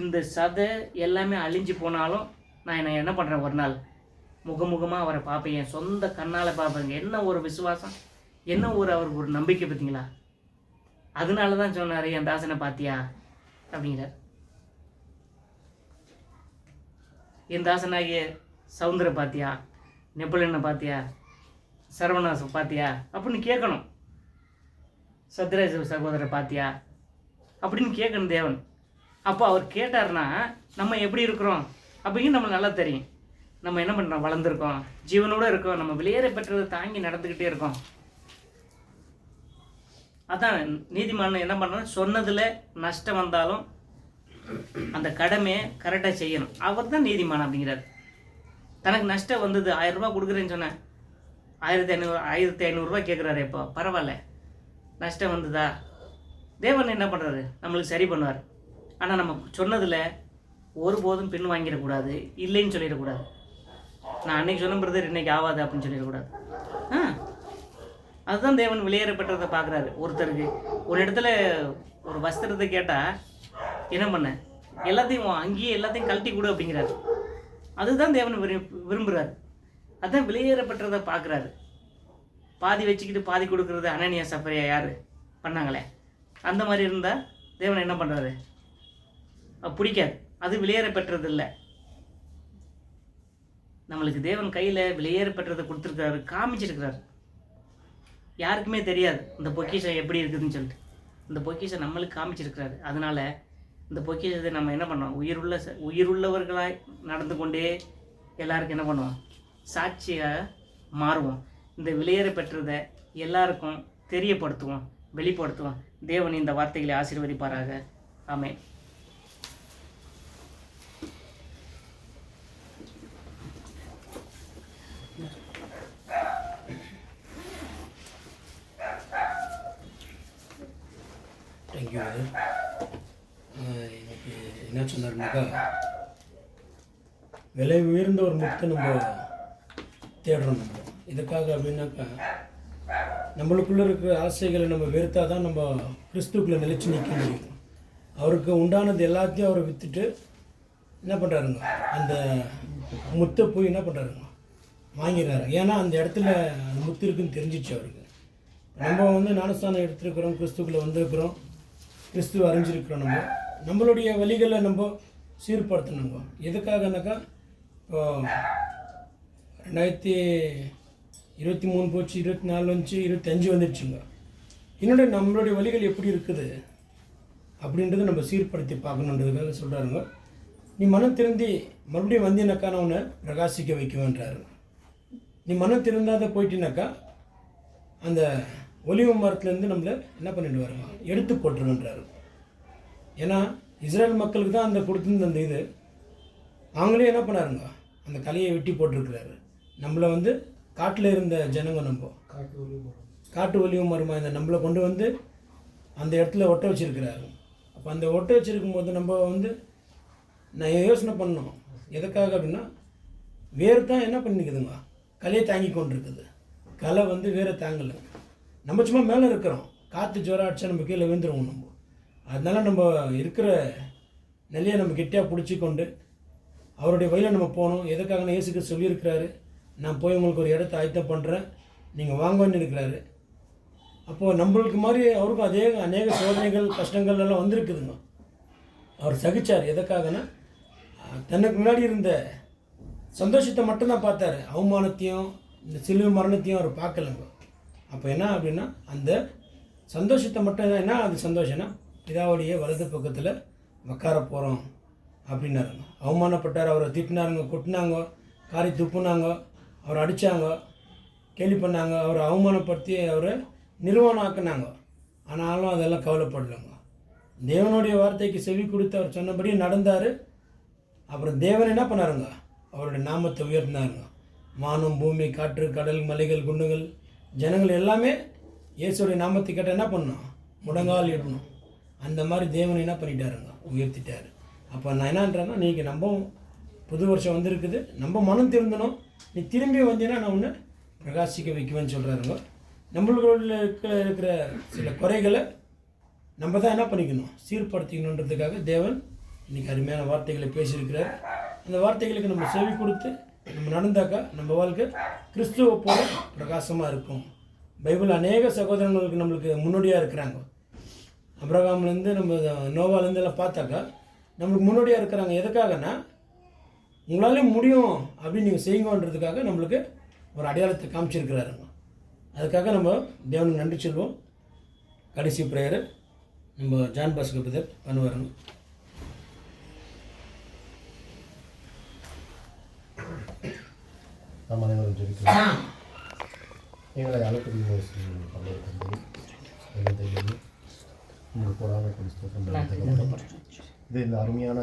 இந்த சதை எல்லாமே அழிஞ்சு போனாலும் நான் என்ன பண்ணுறேன், ஒரு நாள் முகமுகமாக அவரை பார்ப்பேன், என் சொந்த கண்ணால் பார்ப்பேங்க. என்ன ஒரு விசுவாசம், என்ன அவருக்கு ஒரு நம்பிக்கை பார்த்தீங்களா? அதனால தான் சொன்னார், என் தாசனை பார்த்தியா அப்படிங்கிறார். என் தாசனாகிய சவுந்தர பாத்தியா, நெப்போலியனை பாத்தியா, சரவணாச பாத்தியா அப்படின்னு கேட்கணும். சத்யராஜ சகோதரரை பாத்தியா அப்படின்னு கேட்கணும் தேவன். அப்போ அவர் கேட்டார்னா நம்ம எப்படி இருக்கிறோம் அப்படிங்கிறது நம்மளுக்கு நல்லா தெரியும். நம்ம என்ன பண்ணுறோம், வளர்ந்துருக்கோம், ஜீவனோடு இருக்கோம், நம்ம வெளியேற பெற்றதை தாங்கி நடந்துக்கிட்டே இருக்கோம். அதான் நீதிமான் என்ன பண்ணுறோம், சொன்னதில் நஷ்டம் வந்தாலும் அந்த கடமையை கரெக்டாக செய்யணும். அவர் தான் நீதிமான் அப்படிங்கிறார். தனக்கு நஷ்டம் வந்தது, 1000 ரூபா கொடுக்குறேன்னு சொன்னேன், 1500 ரூபா கேட்குறாரு. இப்போ பரவாயில்ல, நஷ்டம் வந்ததா, தேவன் என்ன பண்ணுறாரு, நம்மளுக்கு சரி பண்ணுவார். ஆனால் நம்ம சொன்னதில் ஒருபோதும் பின் வாங்கிடக்கூடாது, இல்லைன்னு சொல்லிடக்கூடாது. நான் அன்னைக்கு சொன்ன பிரதர் இன்னைக்கு ஆகாது அப்படின்னு சொல்லிடக்கூடாது. அதுதான் தேவன் வெளியேறப்பட்டதை பார்க்குறாரு. ஒருத்தருக்கு ஒரு இடத்துல ஒரு வஸ்திரத்தை கேட்டால் என்ன பண்ண, எல்லாத்தையும் அங்கேயே எல்லாத்தையும் கழட்டி கொடு அப்படிங்கிறாரு. அதுதான் தேவன் விரும்புகிறாரு. அதுதான் வெளியேறப்பட்டதை பார்க்குறாரு. பாதி வச்சுக்கிட்டு பாதி கொடுக்குறது அனனியா சஃபரியா யார் பண்ணாங்களே, அந்த மாதிரி இருந்தால் தேவன் என்ன பண்ணுறாரு, பிடிக்காது. அது வெளியேறப்பட்டது இல்லை. நம்மளுக்கு தேவன் கையில் வெளியேறப்பட்டதை கொடுத்துருக்காரு, காமிச்சிருக்கிறாரு. யாருக்குமே தெரியாது இந்த பொக்கிஷம் எப்படி இருக்குதுன்னு சொல்லிட்டு. இந்த பொக்கிஷம் நம்மளுக்கு காமிச்சிருக்கிறாரு. அதனால இந்த பொக்கிஷத்தை நம்ம என்ன பண்ணோம், உயிருள்ளவர்களாய் நடந்து கொண்டே எல்லாருக்கும் என்ன பண்ணுவோம், சாட்சியாக மாறுவோம். இந்த வெளியேற பெற்றதை எல்லாருக்கும் தெரியப்படுத்துவோம், வெளிப்படுத்துவோம். தேவன் இந்த வார்த்தைகளை ஆசீர்வதிப்பாராக. ஆமென். தேங்க்யூ. எனக்கு என்ன சொன்னார்னாக்கா, விலை உயர்ந்த ஒரு முத்தை நம்ம தேடுறோம். நம்ம இதுக்காக அப்படின்னாக்கா, நம்மளுக்குள்ளே இருக்கிற ஆசைகளை நம்ம வெறுத்தா தான் நம்ம கிறிஸ்துக்குள்ளே நிலைச்சு நிற்க முடியும். அவருக்கு உண்டானது எல்லாத்தையும் அவரை விற்றுட்டு என்ன பண்ணுறாருங்க, அந்த முத்தை போய் என்ன பண்ணுறாருங்க, வாங்கிடுறாரு. ஏன்னா அந்த இடத்துல அந்த முத்து இருக்குன்னு தெரிஞ்சிச்சு அவருக்கு. நம்ம வந்து ஞானஸ்தானம் எடுத்துருக்குறோம், கிறிஸ்துக்குள்ளே வந்திருக்கிறோம், கிறிஸ்துவ அறிஞ்சிருக்கிறோம். நம்மளுடைய வழிகளை நம்ம சீர்படுத்தணுங்க. எதுக்காகனாக்கா, இப்போ 2023 போச்சு, 24 வந்துச்சு, 25 வந்துடுச்சுங்க. இன்னொன்று நம்மளுடைய வழிகள் எப்படி இருக்குது அப்படின்றத நம்ம சீர்படுத்தி பார்க்கணுன்றதுக்காக சொல்கிறாருங்க. நீ மனம் திருந்தி மறுபடியும் வந்தீனாக்கா நான் உன்னை பிரகாசிக்க வைக்குவேன்றாரு. நீ மனம் திருந்தாத போயிட்டினாக்கா அந்த ஒலிவ மரத்துலேருந்து நம்மளை என்ன பண்ணிடுவாருங்க, எடுத்து போட்டுருன்றாரு. ஏன்னா இஸ்ரேல் மக்களுக்கு தான் அந்த கொடுத்துருந்த அந்த இது, அவங்களே என்ன பண்ணாருங்க, அந்த கலையை வெட்டி போட்டிருக்கிறாரு. நம்மளை வந்து காட்டில் இருந்த ஜனங்க, நம்ம காட்டு ஒலிவ மரமாக இந்த நம்மளை கொண்டு வந்து அந்த இடத்துல ஒட்ட வச்சுருக்கிறாரு. அப்போ அந்த ஒட்ட வச்சுருக்கும் போது நம்ம வந்து நான் யோசனை பண்ணோம், எதுக்காக அப்படின்னா, வேறு தான் என்ன பண்ணிக்குதுங்க, கலையை தாங்கி கொண்டு இருக்குது. கலை வந்து வேறு தாங்கலை. நம்ம சும்மா மேலே இருக்கிறோம், காற்று ஜோரம் அடித்தா நம்ம கீழே விழுந்துருவோம் நம்ம. அதனால் நம்ம இருக்கிற நிலையை நம்ம கெட்டியாக பிடிச்சி கொண்டு அவருடைய வழியில் நம்ம போகணும். எதுக்காக நான் இயேசுக்கு சொல்லியிருக்கிறாரு, நான் போய் உங்களுக்கு ஒரு இடத்த ஆயத்தம் பண்ணுறேன், நீங்கள் வாங்கன்னு இருக்கிறாரு. அப்போது நம்மளுக்கு மாதிரி அவருக்கும் அதே அநேக சோதனைகள் கஷ்டங்கள் எல்லாம் வந்திருக்குதுங்க. அவர் சகிச்சார். எதுக்காகனா, தனக்கு முன்னாடி இருந்த சந்தோஷத்தை மட்டும்தான் பார்த்தாரு, அவமானத்தையும் இந்த சிலுவை மரணத்தையும் அவர் பார்க்கலங்க. அப்போ என்ன அப்படின்னா, அந்த சந்தோஷத்தை மட்டும் என்ன, அது சந்தோஷம்னா பிதாவுடைய வலது பக்கத்தில் உட்கார போகிறோம் அப்படின்னாருங்க. அவமானப்பட்டார், அவரை திட்டினாருங்க, கொட்டினாங்க, காரி துப்புனாங்க, அவரை அடித்தாங்க, கேலி பண்ணாங்க, அவரை அவமானப்படுத்தி அவரை நிர்வாணம் ஆக்குனாங்க. ஆனாலும் அதெல்லாம் கவலைப்படலைங்க. தேவனுடைய வார்த்தைக்கு செவி கொடுத்து அவர் சொன்னபடி நடந்தார். அப்புறம் தேவன் என்ன பண்ணாருங்க, அவருடைய நாமத்தை உயர்த்தினாருங்க. வானம், பூமி, காற்று, கடல், மலைகள், குண்டுகள், ஜனங்கள் எல்லாமே இயேசுடைய நாமத்தை கேட்டால் என்ன பண்ணணும், முடங்கால் இடணும். அந்த மாதிரி தேவன் என்ன பண்ணிட்டாருங்க, உயர்த்திட்டார். அப்போ நான் என்னன்றேன்னா, நீங்கள் நம்ம புது வருஷம் வந்திருக்குது, நம்ம மனம் திருந்தணும். நீ திரும்பி வந்தீங்கன்னா நான் ஒன்று பிரகாசிக்க வைக்குவேன்னு சொல்கிறாருங்க. நம்மளுக்குள்ள இருக்கிற சில குறைகளை நம்ம தான் என்ன பண்ணிக்கணும், சீர்படுத்திக்கணுன்றதுக்காக தேவன் இன்றைக்கி அருமையான வார்த்தைகளை பேசியிருக்கிறார். அந்த வார்த்தைகளுக்கு நம்ம செவி கொடுத்து நம்ம நடந்தாக்கா நம்ம வாழ்க்கை கிறிஸ்துவை போல பிரகாசமாக இருக்கும். பைபிள் அநேக சகோதரங்களுக்கு நம்மளுக்கு முன்னோடியாக இருக்கிறாங்க. அப்ரஹாம்லேருந்து நம்ம நோவாலேருந்து எல்லாம் பார்த்தாக்கா நம்மளுக்கு முன்னோடியாக இருக்கிறாங்க. எதுக்காகனா உங்களாலேயும் முடியும் அப்படின்னு நீங்கள் செய்யுங்கன்றதுக்காக நம்மளுக்கு ஒரு அடையாளத்தை காமிச்சிருக்கிறாருங்க. அதுக்காக நம்ம தேவனுக்கு நன்றி சொல்வோம். கடைசி ப்ரேயரு நம்ம ஜான் பாஸ்கர் பிரதர் பண்ணுவாருங்க. நாம் அனைவரும் ஜெபிக்கிறோம். எங்களை அழைப்பதில் உங்களுக்கு போடாத இது இந்த அருமையான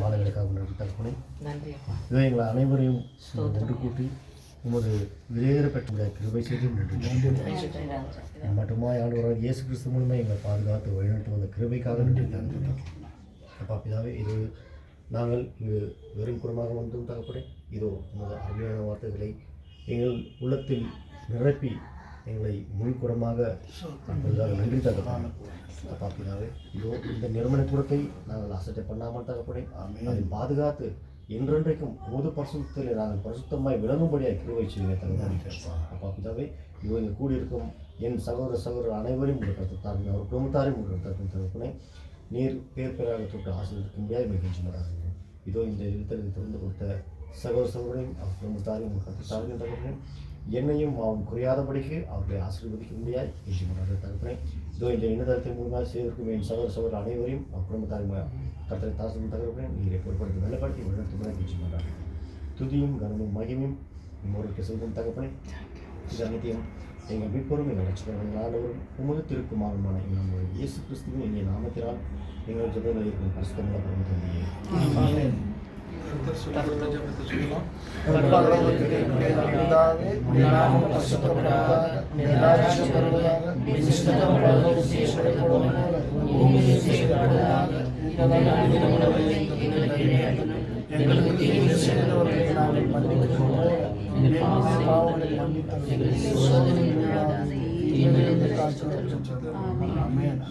மாலைகளுக்காக நன்றி தகப்பனே. இதை எங்களை அனைவரையும் ஒன்று கூட்டி உமது வெளியேறப்பட்ட கிருபை செய்து நன்றி. மட்டுமாய் ஆண்டவராக இயேசு கிறிஸ்து மூலமே எங்களை பாதுகாத்து வழிநடத்தி வந்த கிருபைக்காக நன்றி தகப்பனே. அப்பா பிதாவே, இது நாங்கள் இங்கு வெறும் குறமாக வந்தோம் தகப்பனே. இதோ உமது அருமையான வார்த்தைகளை எங்கள் உள்ளத்தில் நிரப்பி எங்களை முழுக்குறமாக கொடுத்ததாக நன்றி தகப்பனே. அப்பா பிதாவே, இதோ இந்த நிறுவன கூடத்தை நாங்கள் அசட்டை பண்ணாமல் தகப்பனே அதை பாதுகாத்து என்றென்றைக்கும் பொது பரிசுத்தத்தில் நாங்கள் பரிசுத்தமாய் விளங்கும்படியாக கிருபை செய்ய தகப்பனே. அப்பா பிதாவே, இதோ இங்கே கூடியிருக்கும் என் சகோதரர் அனைவரையும் உங்கள் கருத்தாருங்க, அவர் குடும்பத்தாரையும் உங்கள் கருத்து தகப்பனே நீர் பேர் பேராக தொட்டு ஆசீர்வதிக்க முடியாது மகிழ்ச்சி மாறாங்க. இதோ இந்த இடத்தில் திறந்து கொடுத்த சகோதரரையும் அவர் குடும்பத்தாரையும் உங்கள் கருத்தாருங்க தகப்பனே என்னையும் அவன் குறையாதபடிக்கு அவர்களை ஆசீர்வதிக்க முடியாது மகிழ்ச்சி மாறாங்க தகப்பனே. இதோ இந்த இணையதளத்தின் மூலமாக செய்திருக்கும் என் சகோதரர் அனைவரையும் அவர் குடும்பத்தாரையும் கருத்தரை தாசம் தகப்பனே நீரை பொருட்படுத்தி வெள்ளப்படுத்தி வழிநடத்தும் மகிழ்ச்சி மாறாங்க. துதியும் கனமும் மகிமையும் இன்னொருக்கு செய்தும் தகப்பனே. இது அனைத்தையும் எங்கள் மீட்பரும் எங்கள் லட்சணம் ஆண்டவரும் உமது திருக்குமாரமான நம்முடைய இயேசு கிறிஸ்துவின் இங்கே நாமத்தினால் எங்கள் ஜெபங்களை இருக்கும் பரிசுத்தமுள்ள பரம எங்களுக்கு தீங்கு செய்தவர்களை நாங்கள் மன்னிக்கிறோம். பாவங்களை மன்னித்து சோதனை காட்சி. ஆமென்.